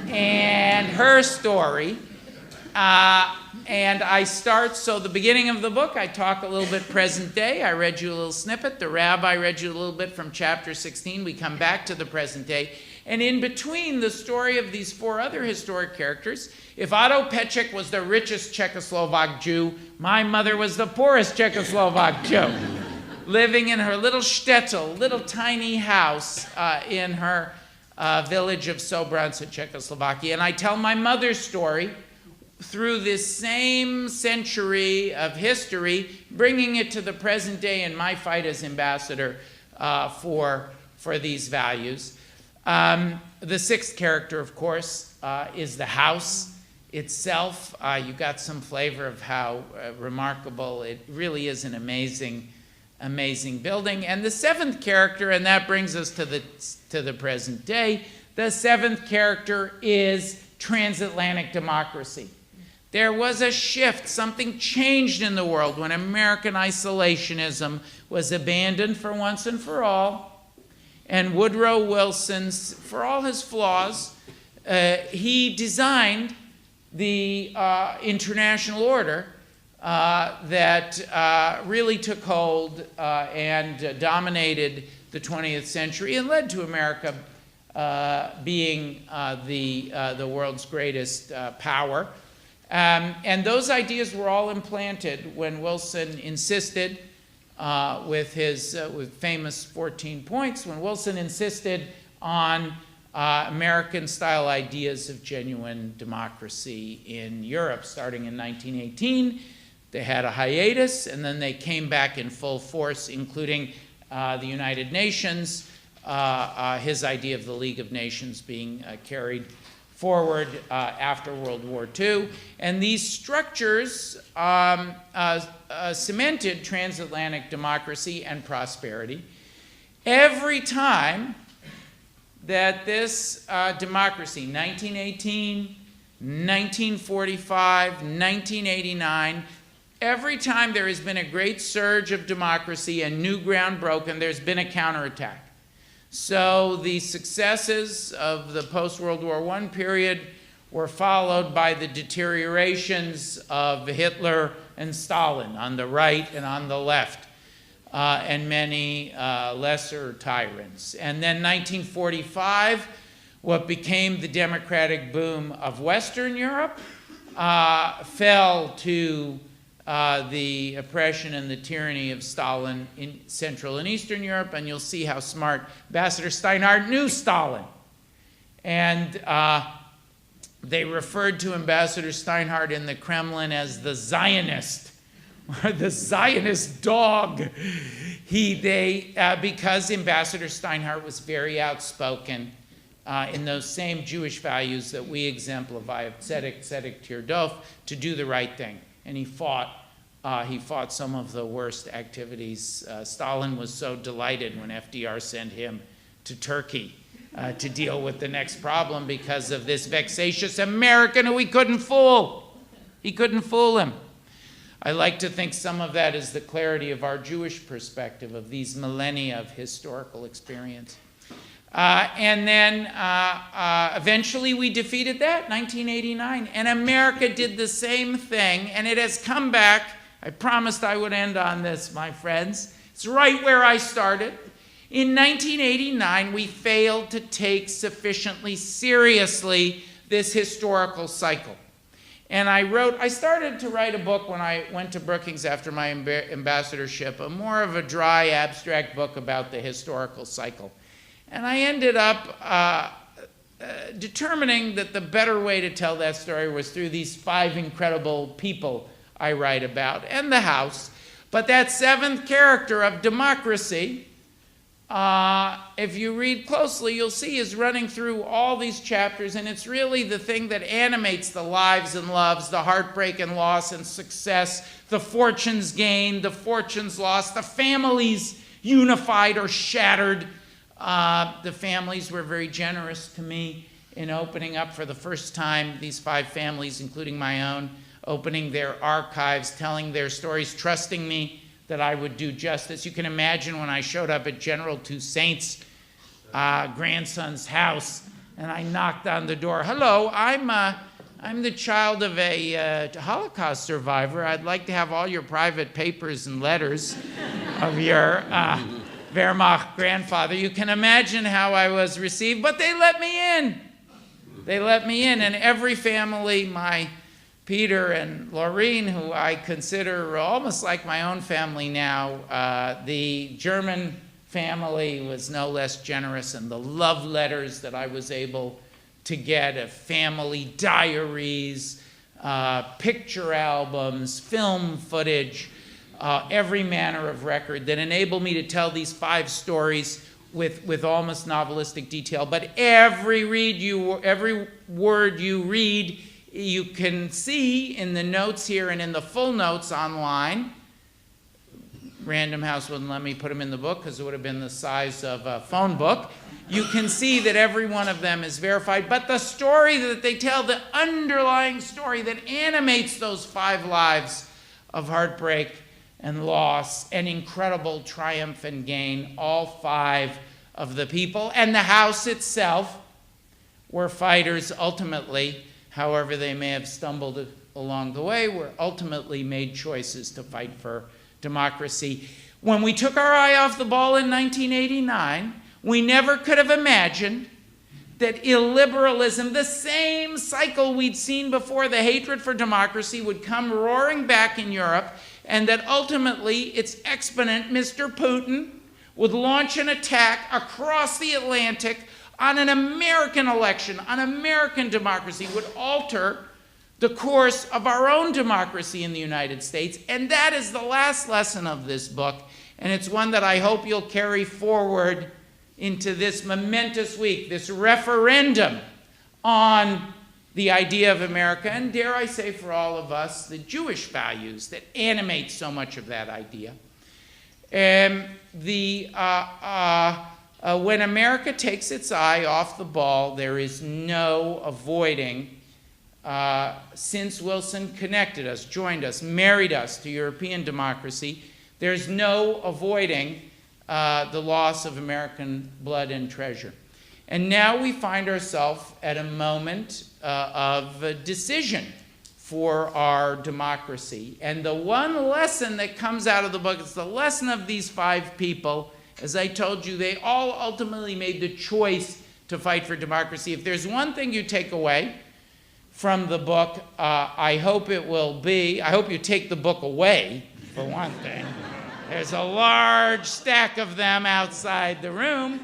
and her story. And I start, so the beginning of the book, I talk a little bit present day. I read you a little snippet. The rabbi read you a little bit from chapter 16. We come back to the present day. And in between the story of these 4 other historic characters, if Otto Pecha was the richest Czechoslovak Jew, my mother was the poorest Czechoslovak Jew, living in her little shtetl, little tiny house in her village of Sobranca, Czechoslovakia. And I tell my mother's story through this same century of history, bringing it to the present day in my fight as ambassador for these values. The 6th character, of course, is the house itself. You got some flavor of how remarkable it really is, an amazing building. And the 7th character, and that brings us to the present day, the 7th character is Transatlantic Democracy. There was a shift, something changed in the world when American isolationism was abandoned for once and for all. And Woodrow Wilson, for all his flaws, he designed the international order that really took hold and dominated the 20th century and led to America being the world's greatest power. And those ideas were all implanted when Wilson insisted, with his famous 14 points, when Wilson insisted on American-style ideas of genuine democracy in Europe, starting in 1918. They had a hiatus, and then they came back in full force, including the United Nations, his idea of the League of Nations being carried forward after World War II. And these structures cemented transatlantic democracy and prosperity. Every time that this democracy, 1918, 1945, 1989, every time there has been a great surge of democracy and new ground broken, there's been a counterattack. So the successes of the post-World War I period were followed by the deteriorations of Hitler and Stalin on the right and on the left, and many lesser tyrants. And then 1945, what became the democratic boom of Western Europe, fell to the oppression and the tyranny of Stalin in Central and Eastern Europe, and you'll see how smart Ambassador Steinhardt knew Stalin. And they referred to Ambassador Steinhardt in the Kremlin as the Zionist, or the Zionist dog. Because Ambassador Steinhardt was very outspoken in those same Jewish values that we exemplify of tzedek, tzedek tirdof, to do the right thing. And he fought some of the worst activities. Stalin was so delighted when FDR sent him to Turkey to deal with the next problem because of this vexatious American who he couldn't fool. He couldn't fool him. I like to think some of that is the clarity of our Jewish perspective of these millennia of historical experience. And then eventually we defeated that, 1989. And America did the same thing, and it has come back. I promised I would end on this, my friends. It's right where I started. In 1989, we failed to take sufficiently seriously this historical cycle. And I started to write a book when I went to Brookings after my ambassadorship, more of a dry, abstract book about the historical cycle. And I ended up determining that the better way to tell that story was through these 5 incredible people I write about, and the House. But that 7th character of democracy, if you read closely, you'll see is running through all these chapters, and it's really the thing that animates the lives and loves, the heartbreak and loss and success, the fortunes gained, the fortunes lost, the families unified or shattered. The families were very generous to me in opening up for the first time, these 5 families, including my own, opening their archives, telling their stories, trusting me that I would do justice. You can imagine when I showed up at General Toussaint's grandson's house, and I knocked on the door. Hello, I'm the child of a Holocaust survivor. I'd like to have all your private papers and letters of your Wehrmacht grandfather. You can imagine how I was received, but they let me in. They let me in, and every family, my Peter and Laureen, who I consider almost like my own family now, the German family was no less generous, and the love letters that I was able to get of family diaries, picture albums, film footage, every manner of record that enabled me to tell these 5 stories with almost novelistic detail. But every word you read, you can see in the notes here and in the full notes online. Random House wouldn't let me put them in the book because it would have been the size of a phone book. You can see that every one of them is verified. But the story that they tell, the underlying story that animates those 5 lives of heartbreak and loss and incredible triumph and gain, all 5 of the people and the House itself were fighters ultimately. However they may have stumbled along the way, were ultimately made choices to fight for democracy. When we took our eye off the ball in 1989, we never could have imagined that illiberalism, the same cycle we'd seen before, the hatred for democracy, would come roaring back in Europe, and that ultimately its exponent, Mr. Putin, would launch an attack across the Atlantic on an American election, on American democracy, would alter the course of our own democracy in the United States. And that is the last lesson of this book, and it's one that I hope you'll carry forward into this momentous week, this referendum on the idea of America, and dare I say for all of us, the Jewish values that animate so much of that idea. When America takes its eye off the ball, there is no avoiding, since Wilson connected us, joined us, married us to European democracy, there's no avoiding the loss of American blood and treasure. And now we find ourselves at a moment of a decision for our democracy. And the one lesson that comes out of the book is the lesson of these 5 people. As I told you, they all ultimately made the choice to fight for democracy. If there's one thing you take away from the book, I hope you take the book away, for one thing. There's a large stack of them outside the room.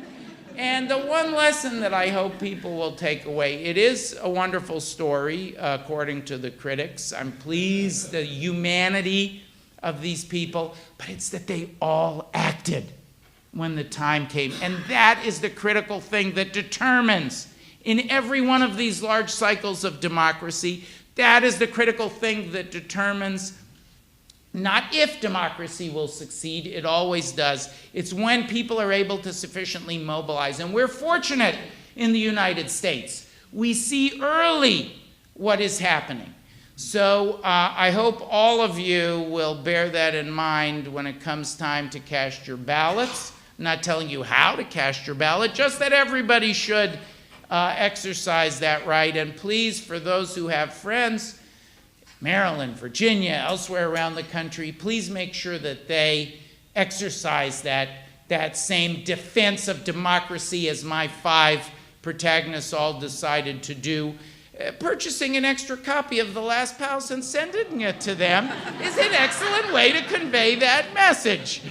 And the one lesson that I hope people will take away, it is a wonderful story, according to the critics. I'm pleased the humanity of these people, but it's that they all acted when the time came. And that is the critical thing that determines, in every one of these large cycles of democracy, that is the critical thing that determines not if democracy will succeed, it always does. It's when people are able to sufficiently mobilize. And we're fortunate in the United States. We see early what is happening. So I hope all of you will bear that in mind when it comes time to cast your ballots. I'm not telling you how to cast your ballot, just that everybody should exercise that right. And please, for those who have friends, Maryland, Virginia, elsewhere around the country, please make sure that they exercise that same defense of democracy as my 5 protagonists all decided to do. Purchasing an extra copy of The Last Palace and sending it to them is an excellent way to convey that message.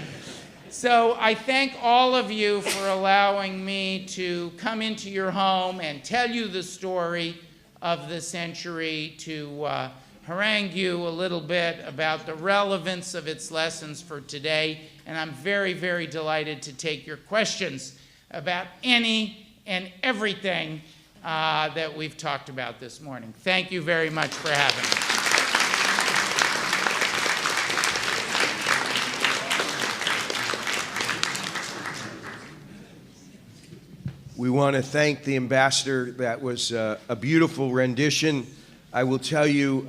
So I thank all of you for allowing me to come into your home and tell you the story of the century, to harangue you a little bit about the relevance of its lessons for today. And I'm very, very delighted to take your questions about any and everything that we've talked about this morning. Thank you very much for having me. We want to thank the ambassador. That was a beautiful rendition. I will tell you,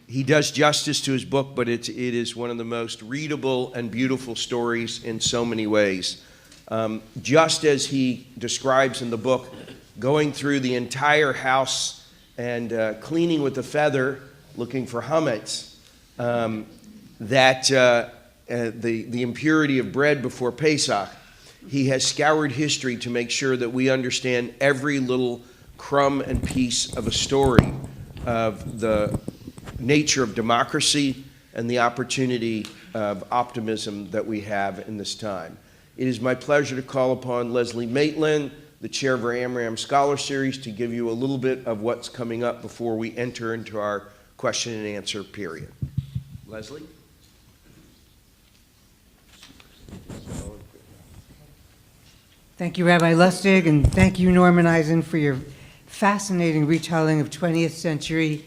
he does justice to his book, but it is one of the most readable and beautiful stories in so many ways. Just as he describes in the book, going through the entire house and cleaning with a feather, looking for hummets, the impurity of bread before Pesach. He has scoured history to make sure that we understand every little crumb and piece of a story of the nature of democracy and the opportunity of optimism that we have in this time. It is my pleasure to call upon Leslie Maitland, the chair of our Amram Scholar Series, to give you a little bit of what's coming up before we enter into our question and answer period. Leslie? Thank you, Rabbi Lustig, and thank you, Norman Eisen, for your fascinating retelling of 20th century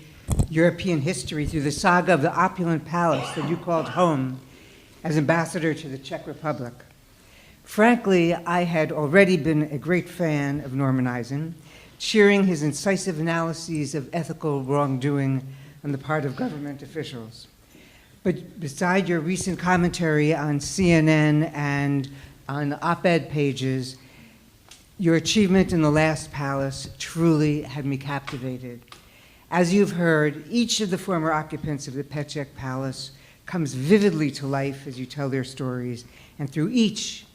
European history through the saga of the opulent palace that you called home as ambassador to the Czech Republic. Frankly, I had already been a great fan of Norman Eisen, cheering his incisive analyses of ethical wrongdoing on the part of government officials. But beside your recent commentary on CNN and on op-ed pages, your achievement in The Last Palace truly had me captivated. As you've heard, each of the former occupants of the Pecha Palace comes vividly to life as you tell their stories, and through each,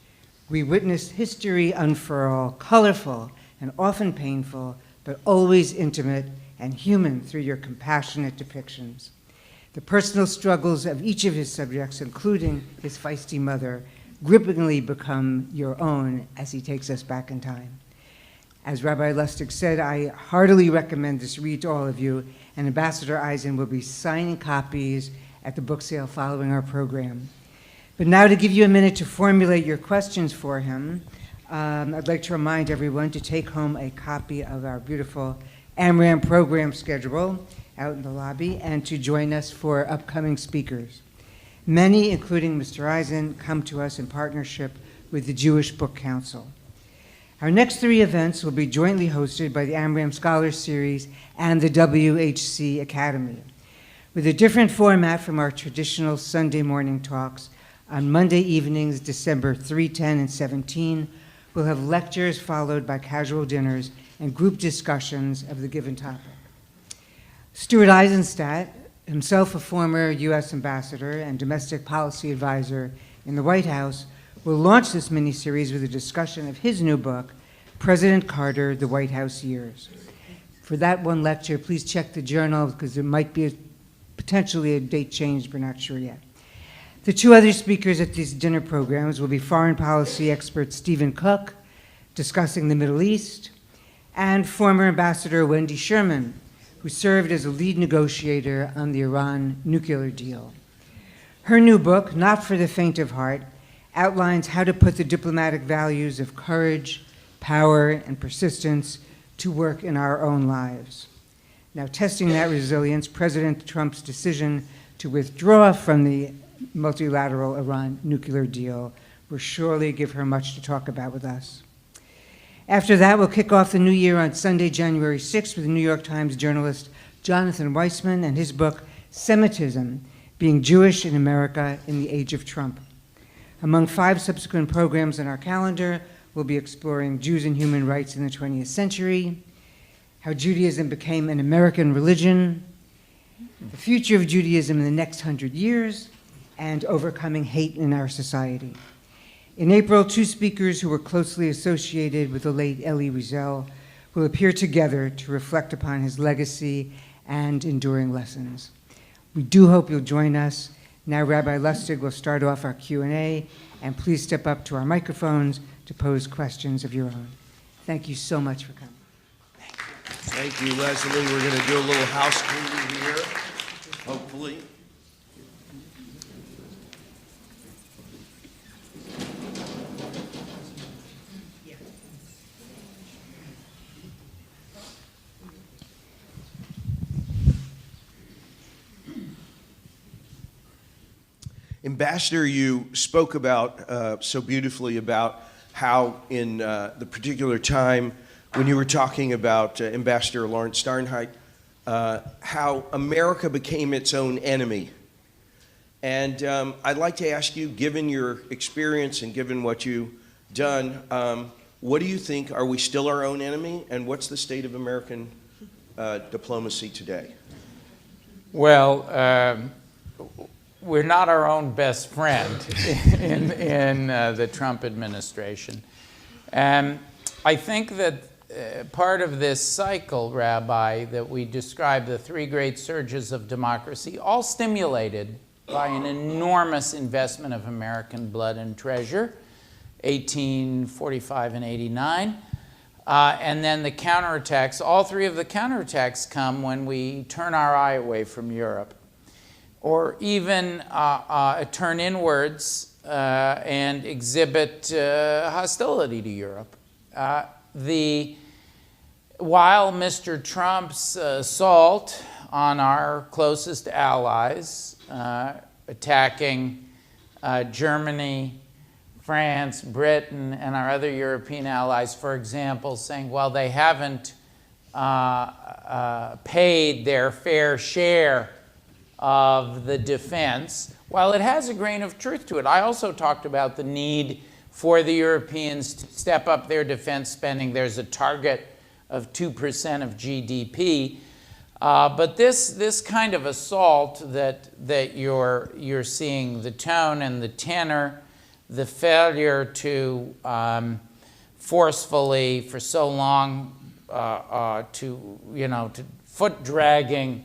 we witness history unfurl, colorful, and often painful, but always intimate and human through your compassionate depictions. The personal struggles of each of his subjects, including his feisty mother, grippingly become your own as he takes us back in time. As Rabbi Lustig said, I heartily recommend this read to all of you, and Ambassador Eisen will be signing copies at the book sale following our program. But now, to give you a minute to formulate your questions for him, I'd like to remind everyone to take home a copy of our beautiful Amram program schedule out in the lobby and to join us for upcoming speakers. Many, including Mr. Eisen, come to us in partnership with the Jewish Book Council. Our next three events will be jointly hosted by the Amram Scholars Series and the WHC Academy. With a different format from our traditional Sunday morning talks, on Monday evenings, December 3, 10, and 17, we'll have lectures followed by casual dinners and group discussions of the given topic. Stuart Eisenstadt, himself a former U.S. ambassador and domestic policy advisor in the White House, will launch this mini-series with a discussion of his new book, President Carter, The White House Years. For that one lecture, please check the journal because there might be potentially a date change, but not sure yet. The two other speakers at these dinner programs will be foreign policy expert Stephen Cook, discussing the Middle East, and former Ambassador Wendy Sherman, who served as a lead negotiator on the Iran nuclear deal. Her new book, Not for the Faint of Heart, outlines how to put the diplomatic values of courage, power, and persistence to work in our own lives. Now, testing that resilience, President Trump's decision to withdraw from the multilateral Iran nuclear deal will surely give her much to talk about with us. After that, we'll kick off the new year on Sunday, January 6th, with New York Times journalist Jonathan Weissman and his book, Semitism, Being Jewish in America in the Age of Trump. Among 5 subsequent programs on our calendar, we'll be exploring Jews and human rights in the 20th century, how Judaism became an American religion, the future of Judaism in the next 100 years, and overcoming hate in our society. In April, 2 speakers who were closely associated with the late Elie Wiesel will appear together to reflect upon his legacy and enduring lessons. We do hope you'll join us. Now Rabbi Lustig will start off our Q&A, and please step up to our microphones to pose questions of your own. Thank you so much for coming. Thank you, Leslie. We're going to do a little house cleaning here, hopefully. Ambassador, you spoke about so beautifully about how in the particular time when you were talking about Ambassador Lawrence Steinheit, how America became its own enemy. And I'd like to ask you, given your experience and given what you've done, what do you think, are we still our own enemy? And what's the state of American diplomacy today? Well, we're not our own best friend in the Trump administration. I think that part of this cycle, Rabbi, that we describe, the 3 great surges of democracy, all stimulated by an enormous investment of American blood and treasure, 1845 and 89. And then the counterattacks, all 3 of the counterattacks come when we turn our eye away from Europe, or even turn inwards and exhibit hostility to Europe. While Mr. Trump's assault on our closest allies, attacking Germany, France, Britain, and our other European allies, for example, saying, well, they haven't paid their fair share of the defense, while it has a grain of truth to it. I also talked about the need for the Europeans to step up their defense spending. There's a target of 2% of GDP. But this kind of assault that you're seeing, the tone and the tenor, the failure to forcefully for so long to foot dragging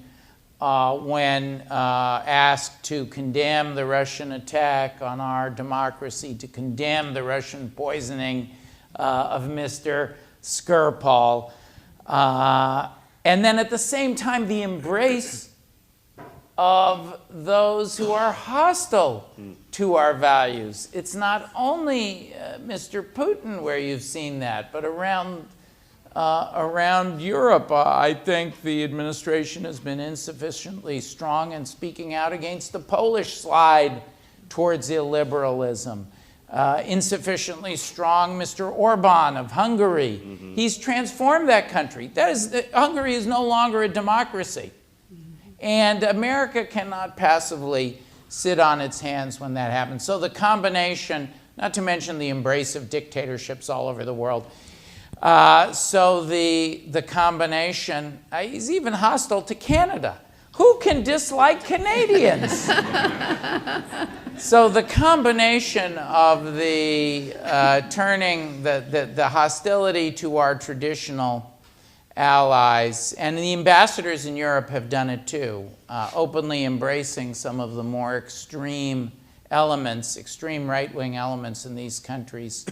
when asked to condemn the Russian attack on our democracy, to condemn the Russian poisoning of Mr. Skripal, and then at the same time the embrace of those who are hostile to our values. It's not only Mr. Putin where you've seen that, but around Europe, I think the administration has been insufficiently strong in speaking out against the Polish slide towards illiberalism. Insufficiently strong, Mr. Orban of Hungary. He's transformed that country. Hungary is no longer a democracy. And America cannot passively sit on its hands when that happens. So the combination, not to mention the embrace of dictatorships all over the world, so the combination, he's even hostile to Canada. Who can dislike Canadians? So the combination of the turning the hostility to our traditional allies, and the ambassadors in Europe have done it too, openly embracing some of the more extreme elements, extreme right-wing elements in these countries.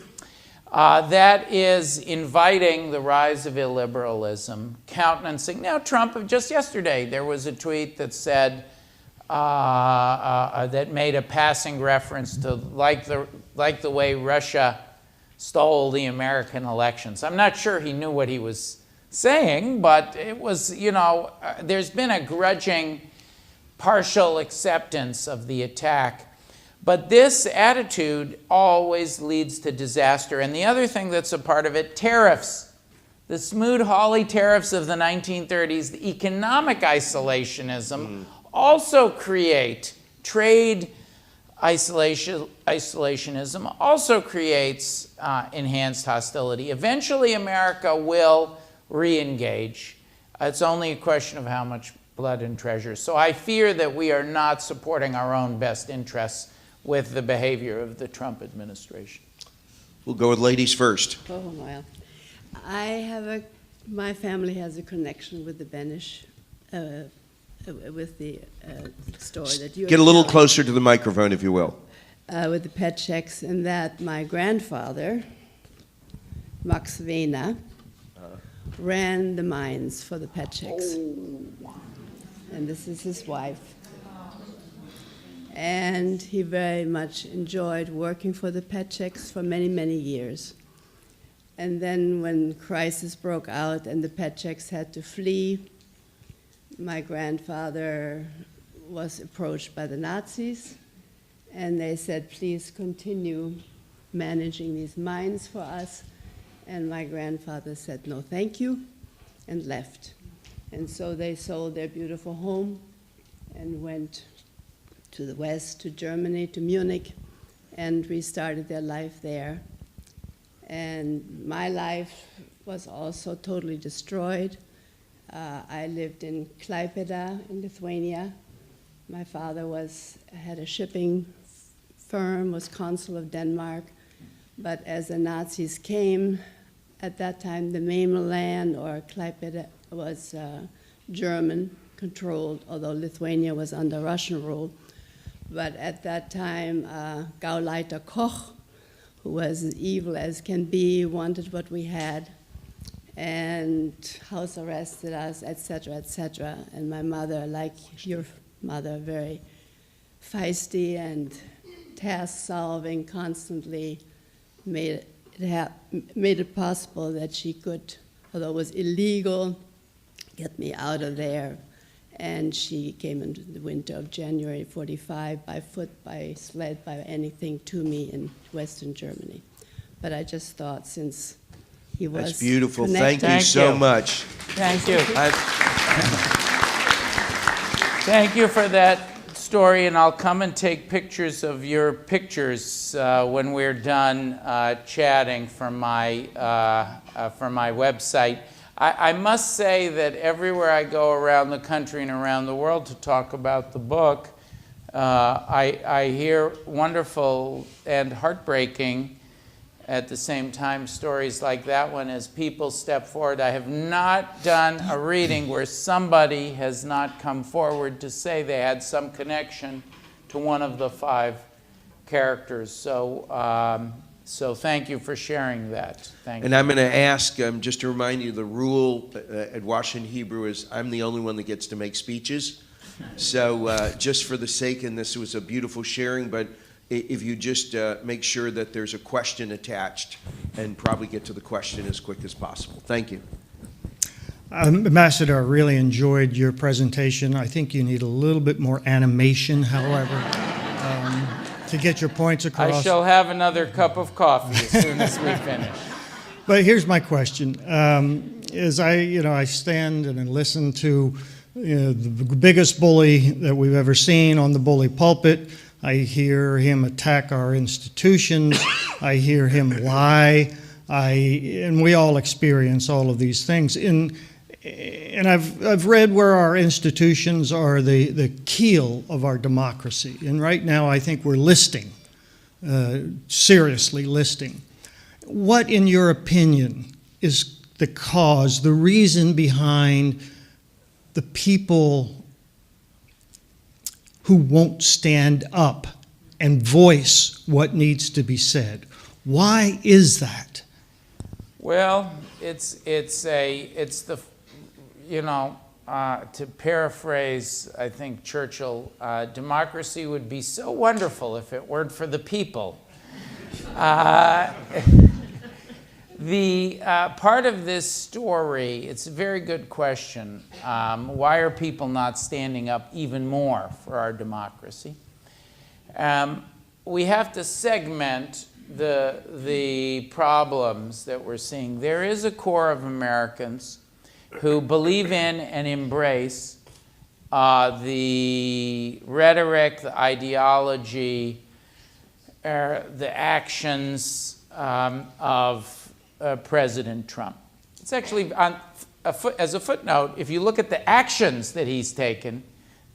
That is inviting the rise of illiberalism, countenancing. Now, Trump, just yesterday, there was a tweet that said, that made a passing reference to like the way Russia stole the American elections. I'm not sure he knew what he was saying, but it was, there's been a grudging, partial acceptance of the attack. But this attitude always leads to disaster. And the other thing that's a part of it, tariffs. The Smoot-Hawley tariffs of the 1930s, the economic isolationism also create trade isolationism, also creates enhanced hostility. Eventually, America will re-engage. It's only a question of how much blood and treasure. So I fear that we are not supporting our own best interests with the behavior of the Trump administration. We'll go with ladies first. Oh, well. My family has a connection with the Banish, with the story that you Get a little closer to the microphone, if you will. with the Petcheks, in that my grandfather, Max Wehner, ran the mines for the Petcheks. And this is his wife. And he very much enjoyed working for the Petcheks for many, many years. And then when crisis broke out and the Petcheks had to flee, my grandfather was approached by the Nazis, and they said, please continue managing these mines for us. And my grandfather said, no, thank you, and left. And so they sold their beautiful home and went to the west, to Germany, to Munich, and restarted their life there. And my life was also totally destroyed. I lived in Klaipėda in Lithuania. My father had a shipping firm, was consul of Denmark. But as the Nazis came, at that time the mainland, or Klaipėda, was German-controlled, although Lithuania was under Russian rule. But at that time, Gauleiter Koch, who was as evil as can be, wanted what we had, and house arrested us, etc., etc. And my mother, like your mother, very feisty and task-solving, constantly made it possible that she could, although it was illegal, get me out of there. And she came into the winter of January 45 by foot, by sled, by anything to me in Western Germany. But I just thought, since he was That's beautiful. connected- Thank you so much. Thank you. Thank you for that story, and I'll come and take pictures of your pictures when we're done chatting from my website. I must say that everywhere I go around the country and around the world to talk about the book, I hear wonderful and heartbreaking at the same time stories like that one as people step forward. I have not done a reading where somebody has not come forward to say they had some connection to one of the 5 characters. So thank you for sharing that. Thank And you. I'm going to ask, just to remind you, the rule at Washington Hebrew is I'm the only one that gets to make speeches. So just for the sake, and this was a beautiful sharing, but if you just make sure that there's a question attached and probably get to the question as quick as possible. Thank you. Ambassador, I really enjoyed your presentation. I think you need a little bit more animation, however, to get your points across. I shall have another cup of coffee as soon as we finish. But here's my question. As I stand and listen to the biggest bully that we've ever seen on the bully pulpit, I hear him attack our institutions. I hear him lie. And we all experience all of these things. And I've read where our institutions are the keel of our democracy. And right now, I think we're listing, seriously listing. What, in your opinion, is the cause, the reason behind the people who won't stand up and voice what needs to be said? Why is that? Well, it's the, to paraphrase, I think, Churchill, democracy would be so wonderful if it weren't for the people. The part of this story, it's a very good question. Why are people not standing up even more for our democracy? We have to segment the problems that we're seeing. There is a core of Americans who believe in and embrace the rhetoric, the ideology, the actions of President Trump. It's actually, as a footnote, if you look at the actions that he's taken,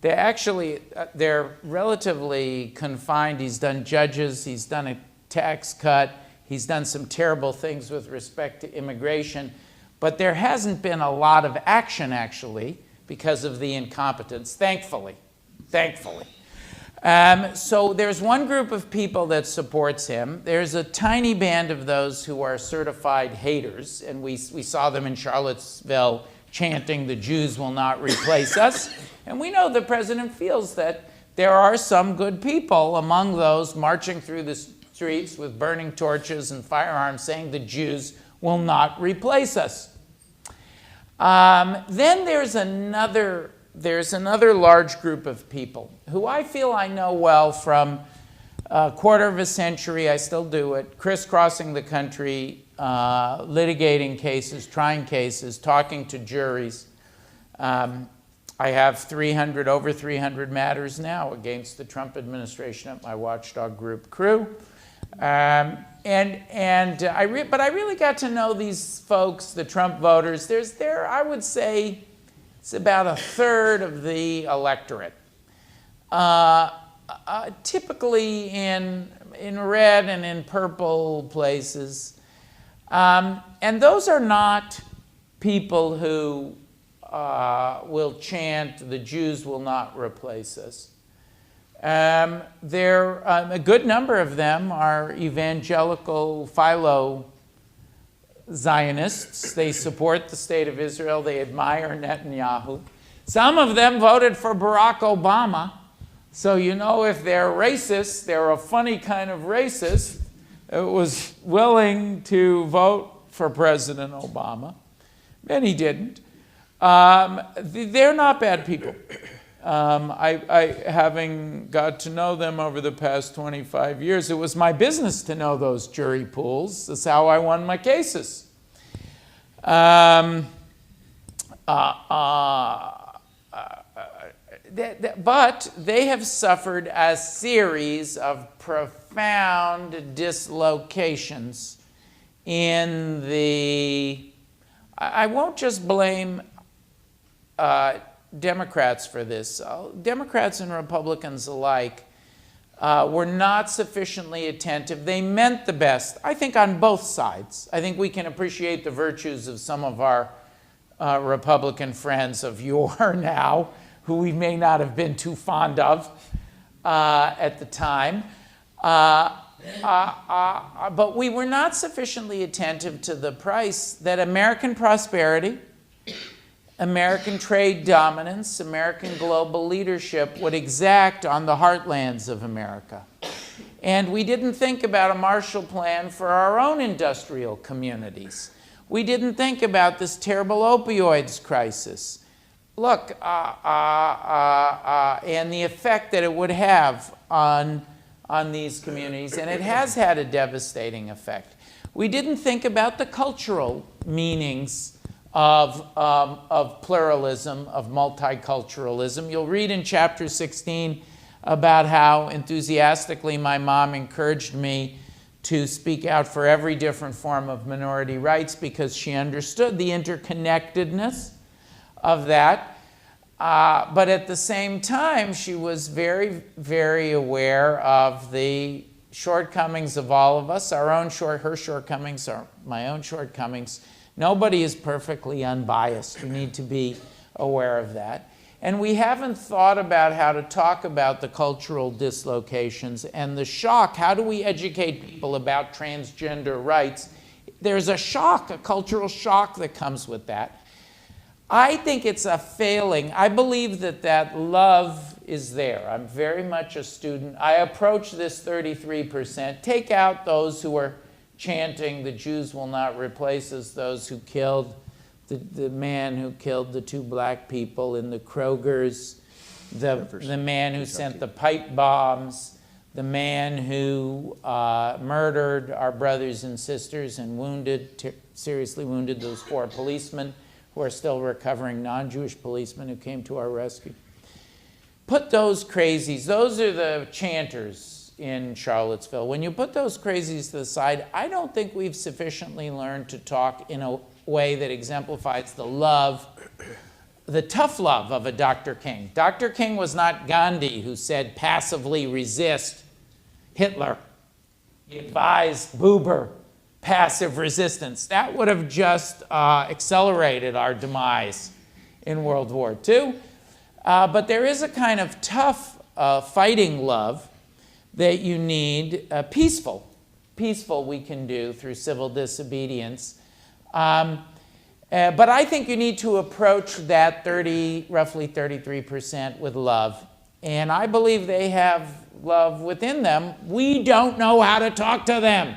they're relatively confined. He's done judges, he's done a tax cut, he's done some terrible things with respect to immigration, but there hasn't been a lot of action, actually, because of the incompetence, thankfully. So there's one group of people that supports him. There's a tiny band of those who are certified haters, and we saw them in Charlottesville chanting, "The Jews will not replace us." And we know the president feels that there are some good people among those marching through the streets with burning torches and firearms saying the Jews will not replace us. Then there's another large group of people who I feel I know well from a quarter of a century, I still do it, crisscrossing the country, litigating cases, trying cases, talking to juries. I have over 300 matters now against the Trump administration at my watchdog group crew. But I really got to know these folks, the Trump voters. I would say, it's about a third of the electorate, typically in red and in purple places. And those are not people who will chant, "The Jews will not replace us." A good number of them are evangelical philo-Zionists. They support the state of Israel. They admire Netanyahu. Some of them voted for Barack Obama. So if they're racist, they're a funny kind of racist that was willing to vote for President Obama. Many didn't. They're not bad people. Having got to know them over the past 25 years, it was my business to know those jury pools. That's how I won my cases. But they have suffered a series of profound dislocations in I won't just blame Democrats for this. Democrats and Republicans alike were not sufficiently attentive. They meant the best, I think, on both sides. I think we can appreciate the virtues of some of our Republican friends of yore now, who we may not have been too fond of at the time. But we were not sufficiently attentive to the price that American prosperity, American trade dominance, American global leadership would exact on the heartlands of America. And we didn't think about a Marshall Plan for our own industrial communities. We didn't think about this terrible opioids crisis. Look, and the effect that it would have on these communities, and it has had a devastating effect. We didn't think about the cultural meanings of pluralism, of multiculturalism. You'll read in chapter 16 about how enthusiastically my mom encouraged me to speak out for every different form of minority rights because she understood the interconnectedness of that. But at the same time, she was very, very aware of the shortcomings of all of us, her shortcomings are my own shortcomings. Nobody is perfectly unbiased. You need to be aware of that. And we haven't thought about how to talk about the cultural dislocations and the shock. How do we educate people about transgender rights? There's a shock, a cultural shock that comes with that. I think it's a failing. I believe that love is there. I'm very much a student. I approach this 33%. Take out those who are chanting, the Jews will not replace us, those who killed the man who killed the 2 black people in the Krogers, the man who sent the pipe bombs, the man who murdered our brothers and sisters and seriously wounded those 4 policemen who are still recovering, non-Jewish policemen who came to our rescue. Put those crazies, those are the chanters in Charlottesville. When you put those crazies to the side, I don't think we've sufficiently learned to talk in a way that exemplifies the love, the tough love of a Dr. King. Dr. King was not Gandhi, who said passively resist Hitler. He advised Buber, passive resistance. That would have just accelerated our demise in World War II. But there is a kind of tough fighting love that you need, peaceful we can do through civil disobedience. But I think you need to approach that roughly 33% with love. And I believe they have love within them. We don't know how to talk to them.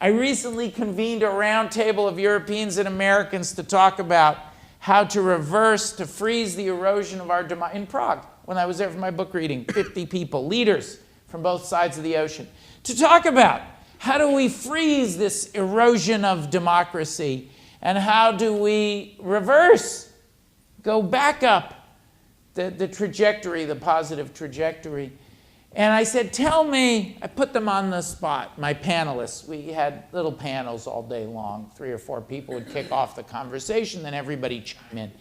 I recently convened a round table of Europeans and Americans to talk about how to freeze the erosion of our democracy in Prague, when I was there for my book reading, 50 people, leaders from both sides of the ocean, to talk about how do we freeze this erosion of democracy and how do we go back up the trajectory, the positive trajectory. And I said, tell me, I put them on the spot, my panelists. We had little panels all day long. 3 or 4 people would kick off the conversation, then everybody chime in.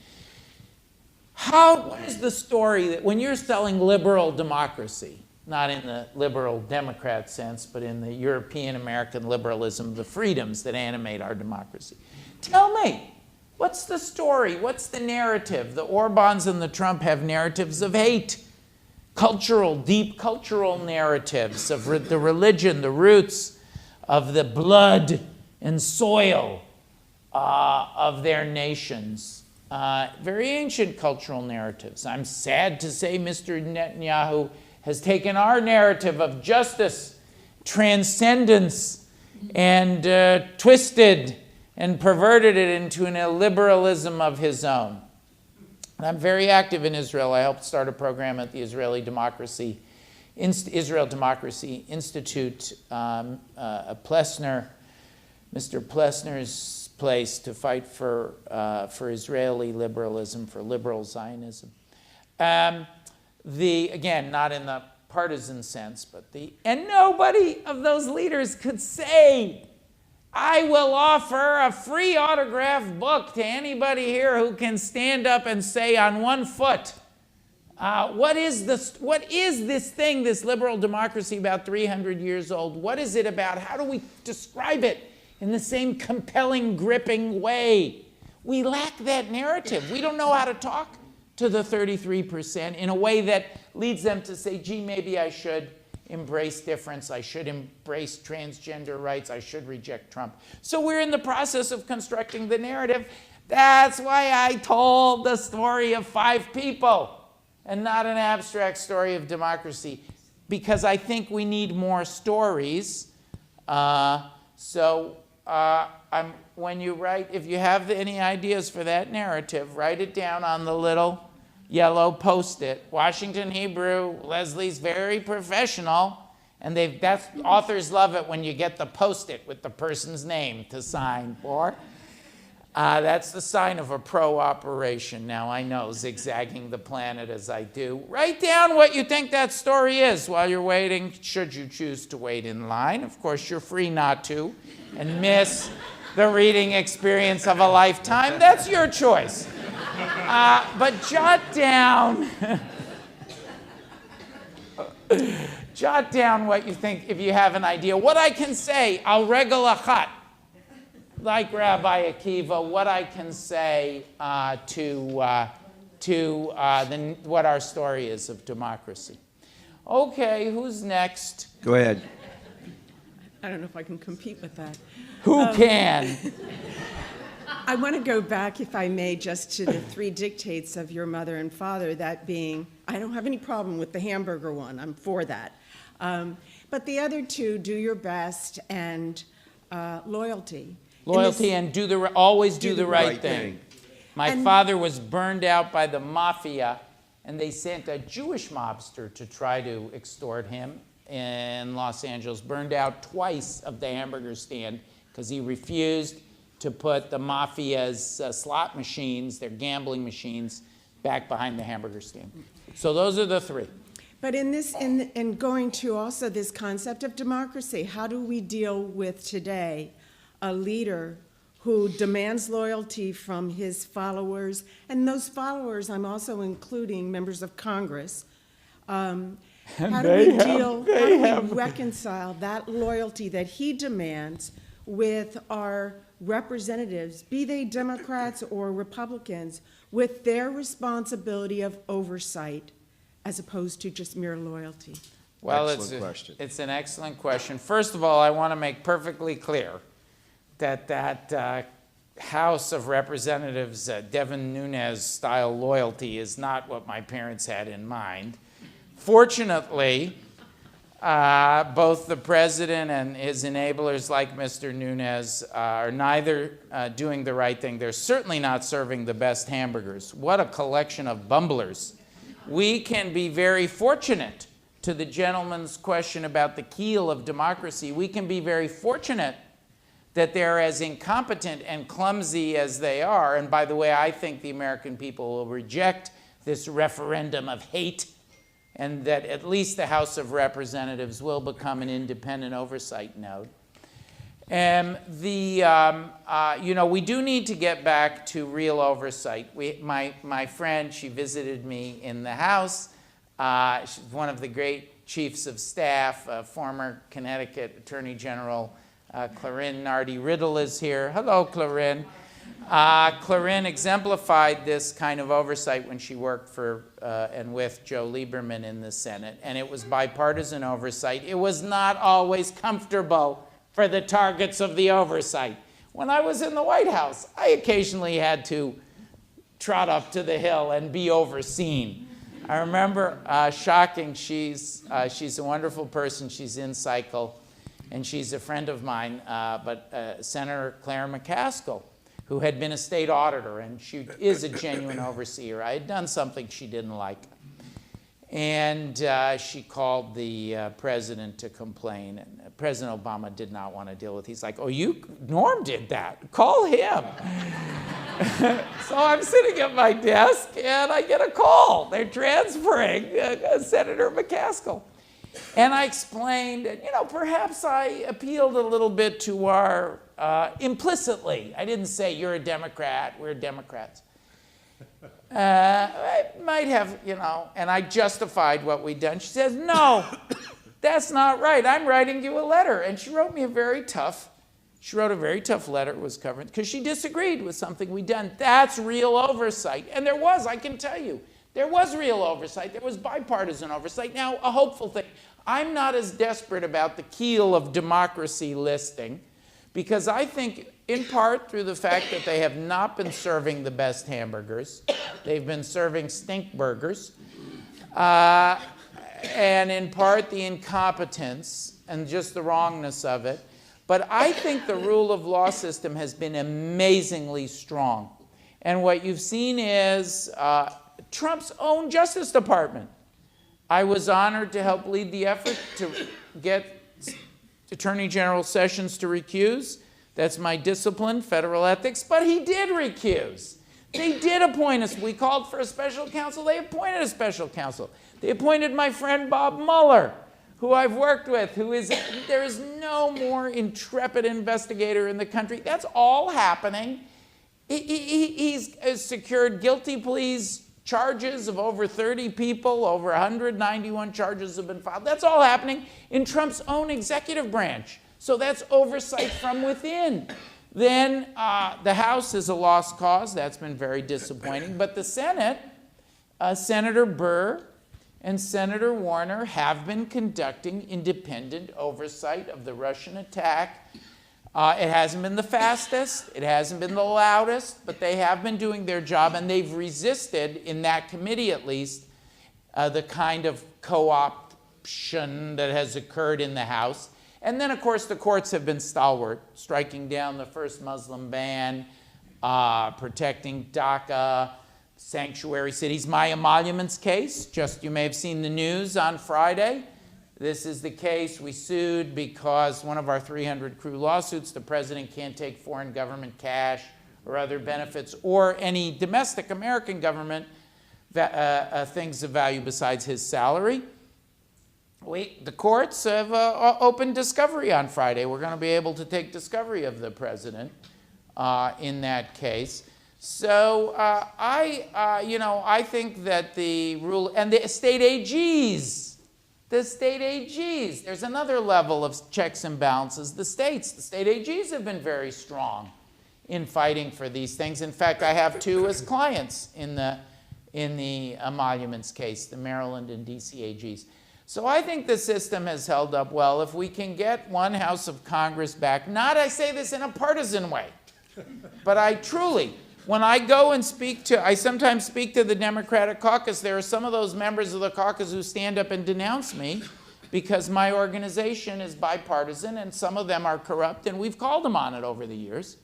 What is the story that when you're selling liberal democracy, not in the liberal Democrat sense, but in the European American liberalism, the freedoms that animate our democracy. Tell me, what's the story? What's the narrative? The Orbans and the Trump have narratives of hate, deep cultural narratives of the religion, the roots of the blood and soil of their nations. Very ancient cultural narratives. I'm sad to say Mr. Netanyahu has taken our narrative of justice, transcendence, and twisted and perverted it into an illiberalism of his own. And I'm very active in Israel. I helped start a program at the Israel Democracy Institute, Mr. Plessner's place to fight for Israeli liberalism, for liberal Zionism. Again, not in the partisan sense, and nobody of those leaders could say, I will offer a free autographed book to anybody here who can stand up and say on one foot, What is this thing, this liberal democracy about 300 years old? What is it about? How do we describe it in the same compelling, gripping way? We lack that narrative. We don't know how to talk to the 33% in a way that leads them to say, gee, maybe I should embrace difference. I should embrace transgender rights. I should reject Trump. So we're in the process of constructing the narrative. That's why I told the story of 5 people and not an abstract story of democracy, because I think we need more stories. When you write, if you have any ideas for that narrative, write it down on the little yellow Post-it. Washington Hebrew, Leslie's very professional, and authors love it when you get the Post-it with the person's name to sign for. That's the sign of a pro operation. Now I know, zigzagging the planet as I do. Write down what you think that story is while you're waiting, should you choose to wait in line. Of course, you're free not to, and miss the reading experience of a lifetime. That's your choice. But jot down what you think if you have an idea. What I can say, al regel achat, like Rabbi Akiva, what I can say what our story is of democracy. Okay, who's next? Go ahead. I don't know if I can compete with that. Who can? I want to go back, if I may, just to the 3 dictates of your mother and father, that being, I don't have any problem with the hamburger one, I'm for that. But the other 2, do your best, and loyalty. Loyalty and always do the right thing. My father was burned out by the mafia, and they sent a Jewish mobster to try to extort him in Los Angeles. Burned out twice of the hamburger stand because he refused to put the mafia's slot machines, their gambling machines, back behind the hamburger stand. So those are the 3. But in going to also this concept of democracy, how do we deal with today a leader who demands loyalty from his followers, and those followers, I'm also including members of Congress. How do we reconcile that loyalty that he demands with our representatives, be they Democrats or Republicans, with their responsibility of oversight as opposed to just mere loyalty? Well, question. It's an excellent question. First of all, I want to make perfectly clear that House of Representatives, Devin Nunes-style loyalty is not what my parents had in mind. Fortunately, both the president and his enablers like Mr. Nunes are neither doing the right thing. They're certainly not serving the best hamburgers. What a collection of bumblers. We can be very fortunate, to the gentleman's question about the keel of democracy, we can be very fortunate that they're as incompetent and clumsy as they are. And by the way, I think the American people will reject this referendum of hate, and that at least the House of Representatives will become an independent oversight node. We do need to get back to real oversight. My friend, she visited me in the House. She's one of the great chiefs of staff, former Connecticut Attorney General Clarine Nardi-Riddle is here. Hello, Clarine. Clarine exemplified this kind of oversight when she worked for and with Joe Lieberman in the Senate, and it was bipartisan oversight. It was not always comfortable for the targets of the oversight. When I was in the White House, I occasionally had to trot up to the hill and be overseen. I remember, shocking, she's a wonderful person. She's in cycle, and she's a friend of mine, but Senator Claire McCaskill, who had been a state auditor, and she is a genuine overseer. I had done something she didn't like. And she called the president to complain, and President Obama did not want to deal with it. He's like, oh, Norm did that. Call him. So I'm sitting at my desk, and I get a call. They're transferring Senator McCaskill. And I explained, perhaps I appealed a little bit to our, implicitly. I didn't say, you're a Democrat, we're Democrats. I might have, and I justified what we'd done. She says, no, that's not right. I'm writing you a letter. And she wrote me a very tough letter. It was covered because she disagreed with something we'd done. That's real oversight. And there was, I can tell you, there was real oversight. There was bipartisan oversight. Now, a hopeful thing. I'm not as desperate about the keel of democracy listing because I think, in part through the fact that they have not been serving the best hamburgers, they've been serving stink burgers, and in part the incompetence and just the wrongness of it. But I think the rule of law system has been amazingly strong. And what you've seen is Trump's own Justice Department. I was honored to help lead the effort to get Attorney General Sessions to recuse. That's my discipline, federal ethics, but he did recuse. They did appoint us. We called for a special counsel. They appointed a special counsel. They appointed my friend Bob Mueller, who I've worked with, there is no more intrepid investigator in the country. That's all happening. He's secured guilty pleas, charges of over 30 people, over 191 charges have been filed. That's all happening in Trump's own executive branch. So that's oversight from within. Then the House is a lost cause. That's been very disappointing. But the Senate, Senator Burr and Senator Warner have been conducting independent oversight of the Russian attack. It hasn't been the fastest. It hasn't been the loudest. But they have been doing their job. And they've resisted, in that committee at least, the kind of co-option that has occurred in the House. And then, of course, the courts have been stalwart, striking down the first Muslim ban, protecting DACA, sanctuary cities. My emoluments case, just you may have seen the news on Friday. This is the case we sued because one of our 300 crew lawsuits, the president can't take foreign government cash or other benefits or any domestic American government things of value besides his salary. The courts have opened discovery on Friday. We're going to be able to take discovery of the president in that case. So I think that the rule and the state AGs, there's another level of checks and balances. The state AGs have been very strong in fighting for these things. In fact, I have two as clients in the emoluments case, the Maryland and DC AGs. So I think the system has held up well. If we can get one House of Congress back, I say this in a partisan way, but I truly, when I go and I sometimes speak to the Democratic caucus, there are some of those members of the caucus who stand up and denounce me because my organization is bipartisan and some of them are corrupt, and we've called them on it over the years.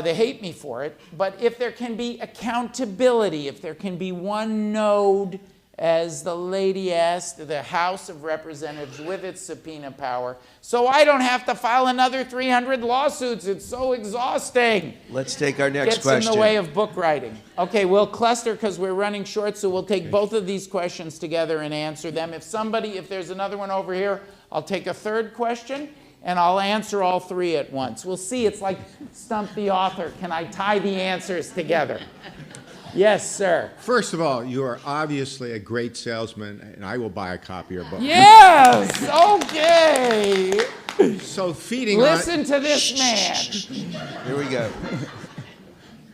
They hate me for it, but if there can be accountability, if there can be one node, as the lady asked, the House of Representatives with its subpoena power, so I don't have to file another 300 lawsuits. It's so exhausting. Let's take our next Gets question. in the way of book writing. Okay, we'll cluster because we're running short, so we'll take both of these questions together and answer them. If there's another one over here, I'll take a third question, and I'll answer all three at once. We'll see. It's like Stump the Author. Can I tie the answers together? Yes, sir. First of all, you are obviously a great salesman, and I will buy a copy of your book. Yes! Okay! So feeding Listen to this man. Here we go.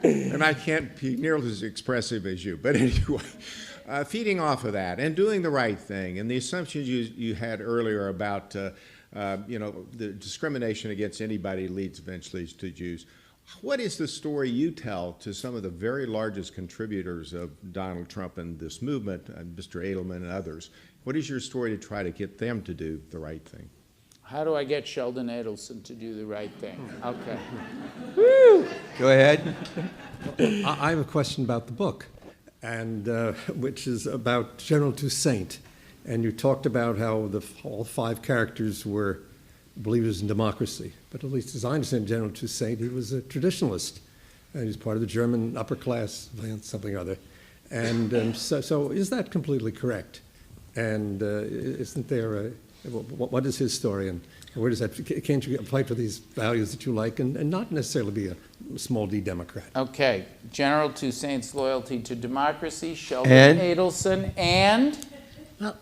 and I can't be nearly as expressive as you, but anyway, feeding off of that and doing the right thing, and the assumptions you had earlier about the discrimination against anybody leads eventually to Jews. What is the story you tell to some of the very largest contributors of Donald Trump and this movement, Mr. Edelman and others? What is your story to try to get them to do the right thing? How do I get Sheldon Adelson to do the right thing? Okay. Woo! Go ahead. I have a question about the book, and which is about General Toussaint. And you talked about how all five characters were believers in democracy. But at least as I understand General Toussaint, he was a traditionalist. And he was part of the German upper class, something or other. And so is that completely correct? And isn't there What is his story, and where does that, can't you fight for these values that you like and not necessarily be a small d Democrat? Okay, General Toussaint's loyalty to democracy, Sheldon And? Adelson, and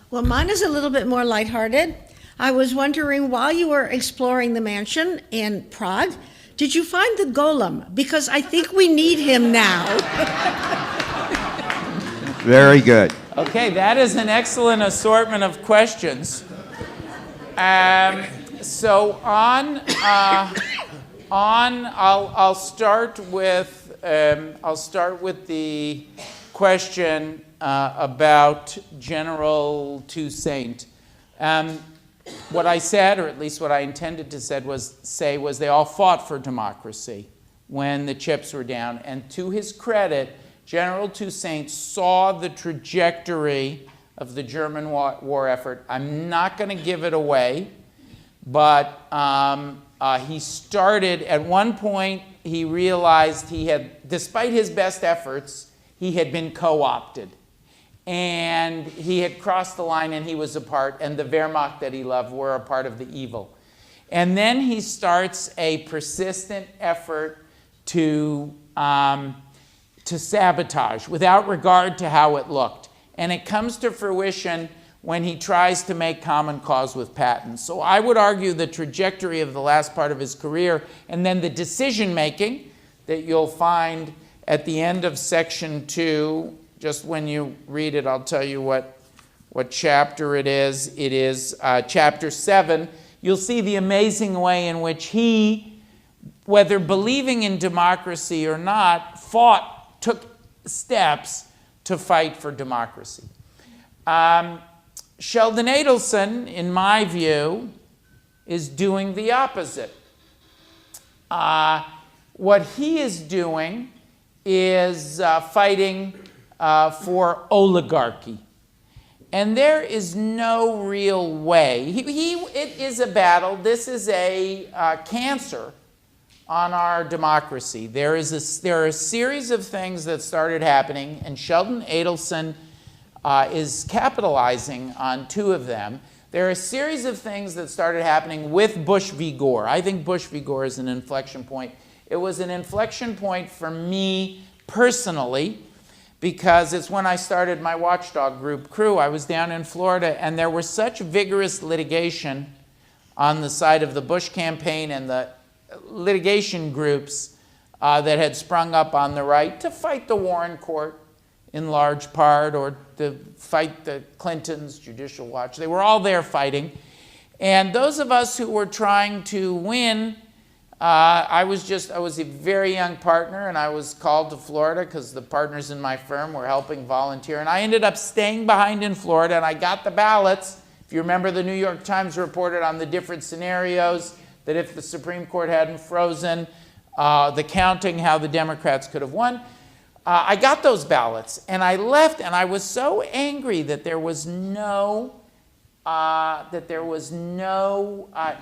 Well, mine is a little bit more lighthearted. I was wondering, while you were exploring the mansion in Prague, did you find the golem? Because I think we need him now. Very good. okay, that is an excellent assortment of questions. So I'll start with the question about General Toussaint. What I said, or at least what I intended to say was they all fought for democracy when the chips were down. And to his credit, General Toussaint saw the trajectory of the German war effort. I'm not going to give it away, but he started, at one point, he realized he had, despite his best efforts, he had been co-opted. And he had crossed the line and he was a part, and the Wehrmacht that he loved were a part of the evil. And then he starts a persistent effort to sabotage without regard to how it looked. And it comes to fruition when he tries to make common cause with Patton. So I would argue the trajectory of the last part of his career and then the decision making that you'll find at the end of section 2. Just when you read it, I'll tell you what chapter it is. It is chapter 7. You'll see the amazing way in which he, whether believing in democracy or not, took steps to fight for democracy. Sheldon Adelson, in my view, is doing the opposite. What he is doing is fighting for oligarchy. And there is no real way. It is a battle. This is a cancer on our democracy. There are a series of things that started happening, and Sheldon Adelson is capitalizing on 2 of them. There are a series of things that started happening with Bush v. Gore. I think Bush v. Gore is an inflection point. It was an inflection point for me personally, because it's when I started my watchdog group, Crew. I was down in Florida, and there was such vigorous litigation on the side of the Bush campaign and the litigation groups that had sprung up on the right to fight the Warren Court in large part, or to fight the Clintons, Judicial Watch. They were all there fighting. And those of us who were trying to win, I was a very young partner, and I was called to Florida because the partners in my firm were helping volunteer. And I ended up staying behind in Florida, and I got the ballots. If you remember, the New York Times reported on the different scenarios that if the Supreme Court hadn't frozen the counting, how the Democrats could have won. I got those ballots, and I left, and I was so angry that there was no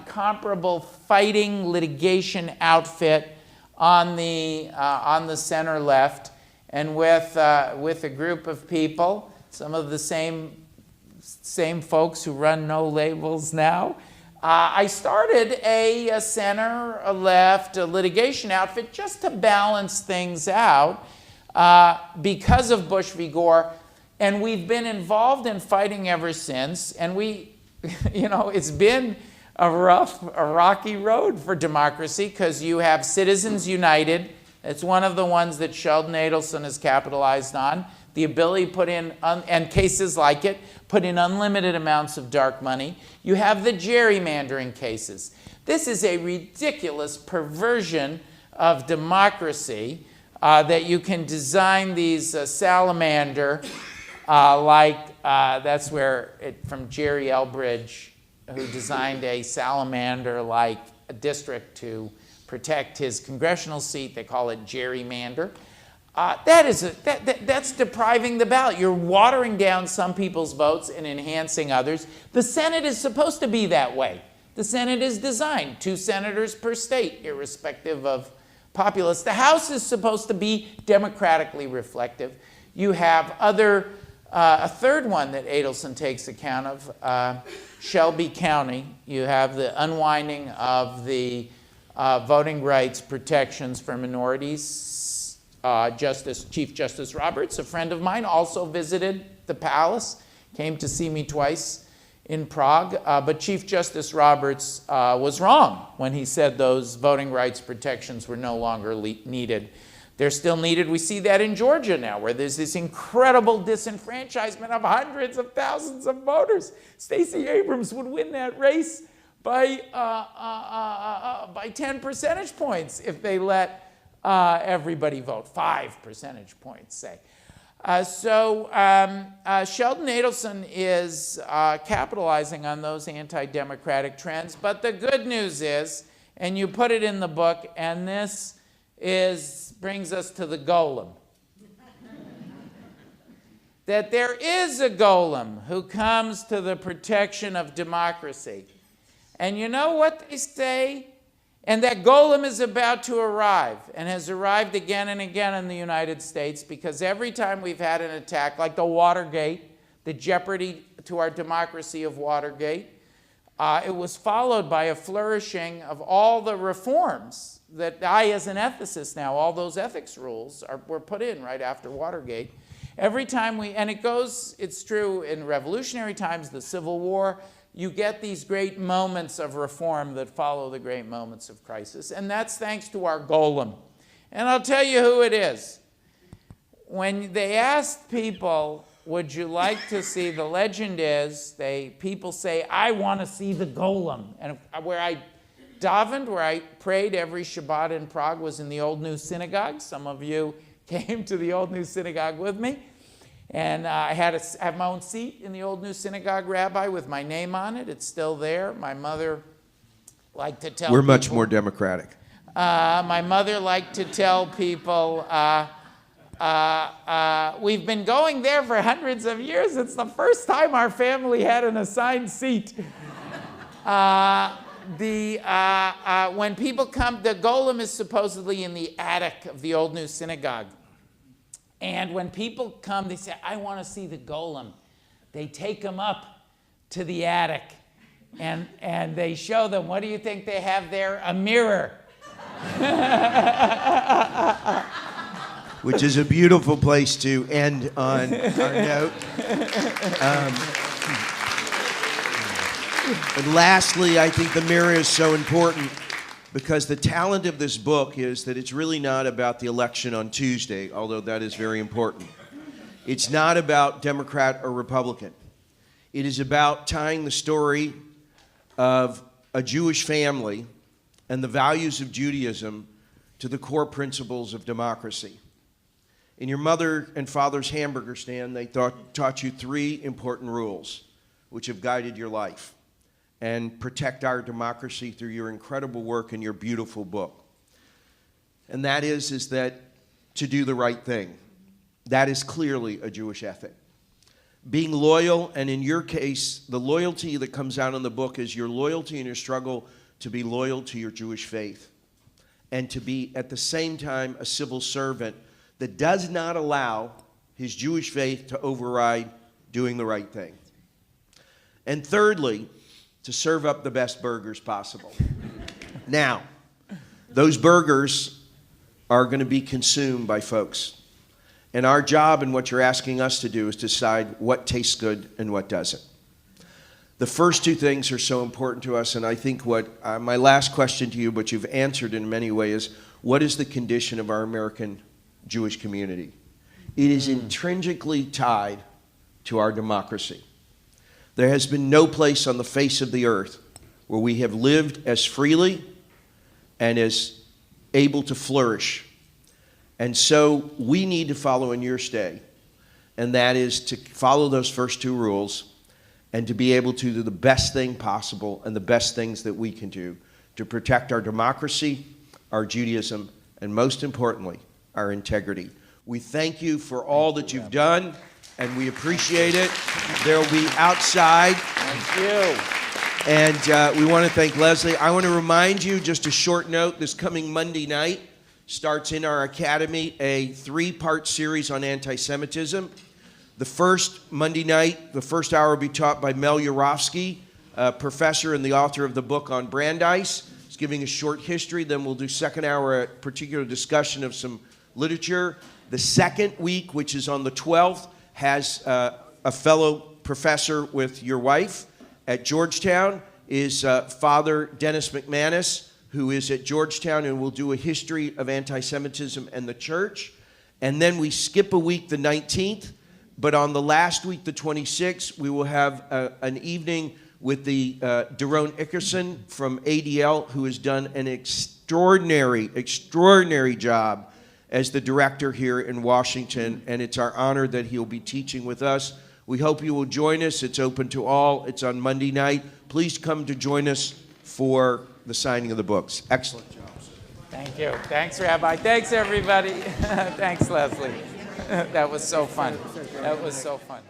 comparable fighting litigation outfit on the center left, and with a group of people, some of the same folks who run No Labels now. I started a center left litigation outfit just to balance things out because of Bush v. Gore. And we've been involved in fighting ever since, and it's been a rocky road for democracy, because you have Citizens United. It's one of the ones that Sheldon Adelson has capitalized on. The ability to put in, and cases like it, put in unlimited amounts of dark money. You have the gerrymandering cases. This is a ridiculous perversion of democracy that you can design these salamander that's where from Jerry Elbridge, who designed a salamander-like district to protect his congressional seat. They call it gerrymander. That's depriving the ballot. You're watering down some people's votes and enhancing others. The Senate is supposed to be that way. The Senate is designed 2 senators per state, irrespective of populace. The House is supposed to be democratically reflective. You have other A third one that Adelson takes account of, Shelby County. You have the unwinding of the voting rights protections for minorities. Chief Justice Roberts, a friend of mine, also visited the palace, came to see me twice in Prague. But Chief Justice Roberts was wrong when he said those voting rights protections were no longer needed. They're still needed. We see that in Georgia now, where there's this incredible disenfranchisement of hundreds of thousands of voters. Stacey Abrams would win that race by 10 percentage points if they let everybody vote, 5 percentage points, say. Sheldon Adelson is capitalizing on those anti-democratic trends. But the good news is, and you put it in the book, and this brings us to the golem. That there is a golem who comes to the protection of democracy. And you know what they say? And that golem is about to arrive, and has arrived again and again in the United States, because every time we've had an attack, like the Watergate, the jeopardy to our democracy of Watergate, it was followed by a flourishing of all the reforms that I, as an ethicist now, all those ethics rules were put in right after Watergate. Every time it's true in revolutionary times, the Civil War, you get these great moments of reform that follow the great moments of crisis. And that's thanks to our golem. And I'll tell you who it is. When they asked people, would you like to see, the legend is, people say, I want to see the golem. And where I davened, where I prayed every Shabbat in Prague, was in the Old New Synagogue. Some of you came to the Old New Synagogue with me. And I have my own seat in the Old New Synagogue, Rabbi, with my name on it. It's still there. My mother liked to tell people. We're much more democratic. My mother liked to tell people, we've been going there for hundreds of years. It's the first time our family had an assigned seat. When people come, the golem is supposedly in the attic of the Old New Synagogue. And when people come, they say, I want to see the golem. They take them up to the attic, and they show them, what do you think they have there? A mirror. Which is a beautiful place to end on our note. And lastly, I think the mirror is so important because the talent of this book is that it's really not about the election on Tuesday, although that is very important. It's not about Democrat or Republican. It is about tying the story of a Jewish family and the values of Judaism to the core principles of democracy. In your mother and father's hamburger stand, they taught you 3 important rules which have guided your life and protect our democracy through your incredible work in your beautiful book. And that is that to do the right thing. That is clearly a Jewish ethic. Being loyal, and in your case, the loyalty that comes out in the book is your loyalty and your struggle to be loyal to your Jewish faith and to be, at the same time, a civil servant that does not allow his Jewish faith to override doing the right thing. And thirdly, to serve up the best burgers possible. Now, those burgers are going to be consumed by folks. And our job and what you're asking us to do is decide what tastes good and what doesn't. The first 2 things are so important to us, and I think what my last question to you, but you've answered in many ways, what is the condition of our American Jewish community? It is intrinsically tied to our democracy. There has been no place on the face of the earth where we have lived as freely and as able to flourish. And so we need to follow in your stay, and that is to follow those first 2 rules and to be able to do the best thing possible and the best things that we can do to protect our democracy, our Judaism, and most importantly, our integrity. We thank you for all that you've done, and we appreciate it. There will be outside. Thank you. And we want to thank Leslie. I want to remind you, just a short note, this coming Monday night starts in our academy a 3-part series on anti-Semitism. The first Monday night, the first hour will be taught by Mel Urofsky, a professor and the author of the book on Brandeis. He's giving a short history. Then we'll do second hour, a particular discussion of some literature. The second week, which is on the 12th, has a fellow professor with your wife at Georgetown, is Father Dennis McManus, who is at Georgetown and will do a history of anti-Semitism and the church. And then we skip a week, the 19th, but on the last week, the 26th, we will have an evening with the Daron Ickerson from ADL, who has done an extraordinary job as the director here in Washington, and it's our honor that he'll be teaching with us. We hope you will join us. It's open to all. It's on Monday night. Please come to join us for the signing of the books. Excellent job. Thank you. Thanks, Rabbi. Thanks, everybody. Thanks, Leslie. That was so fun. That was so fun.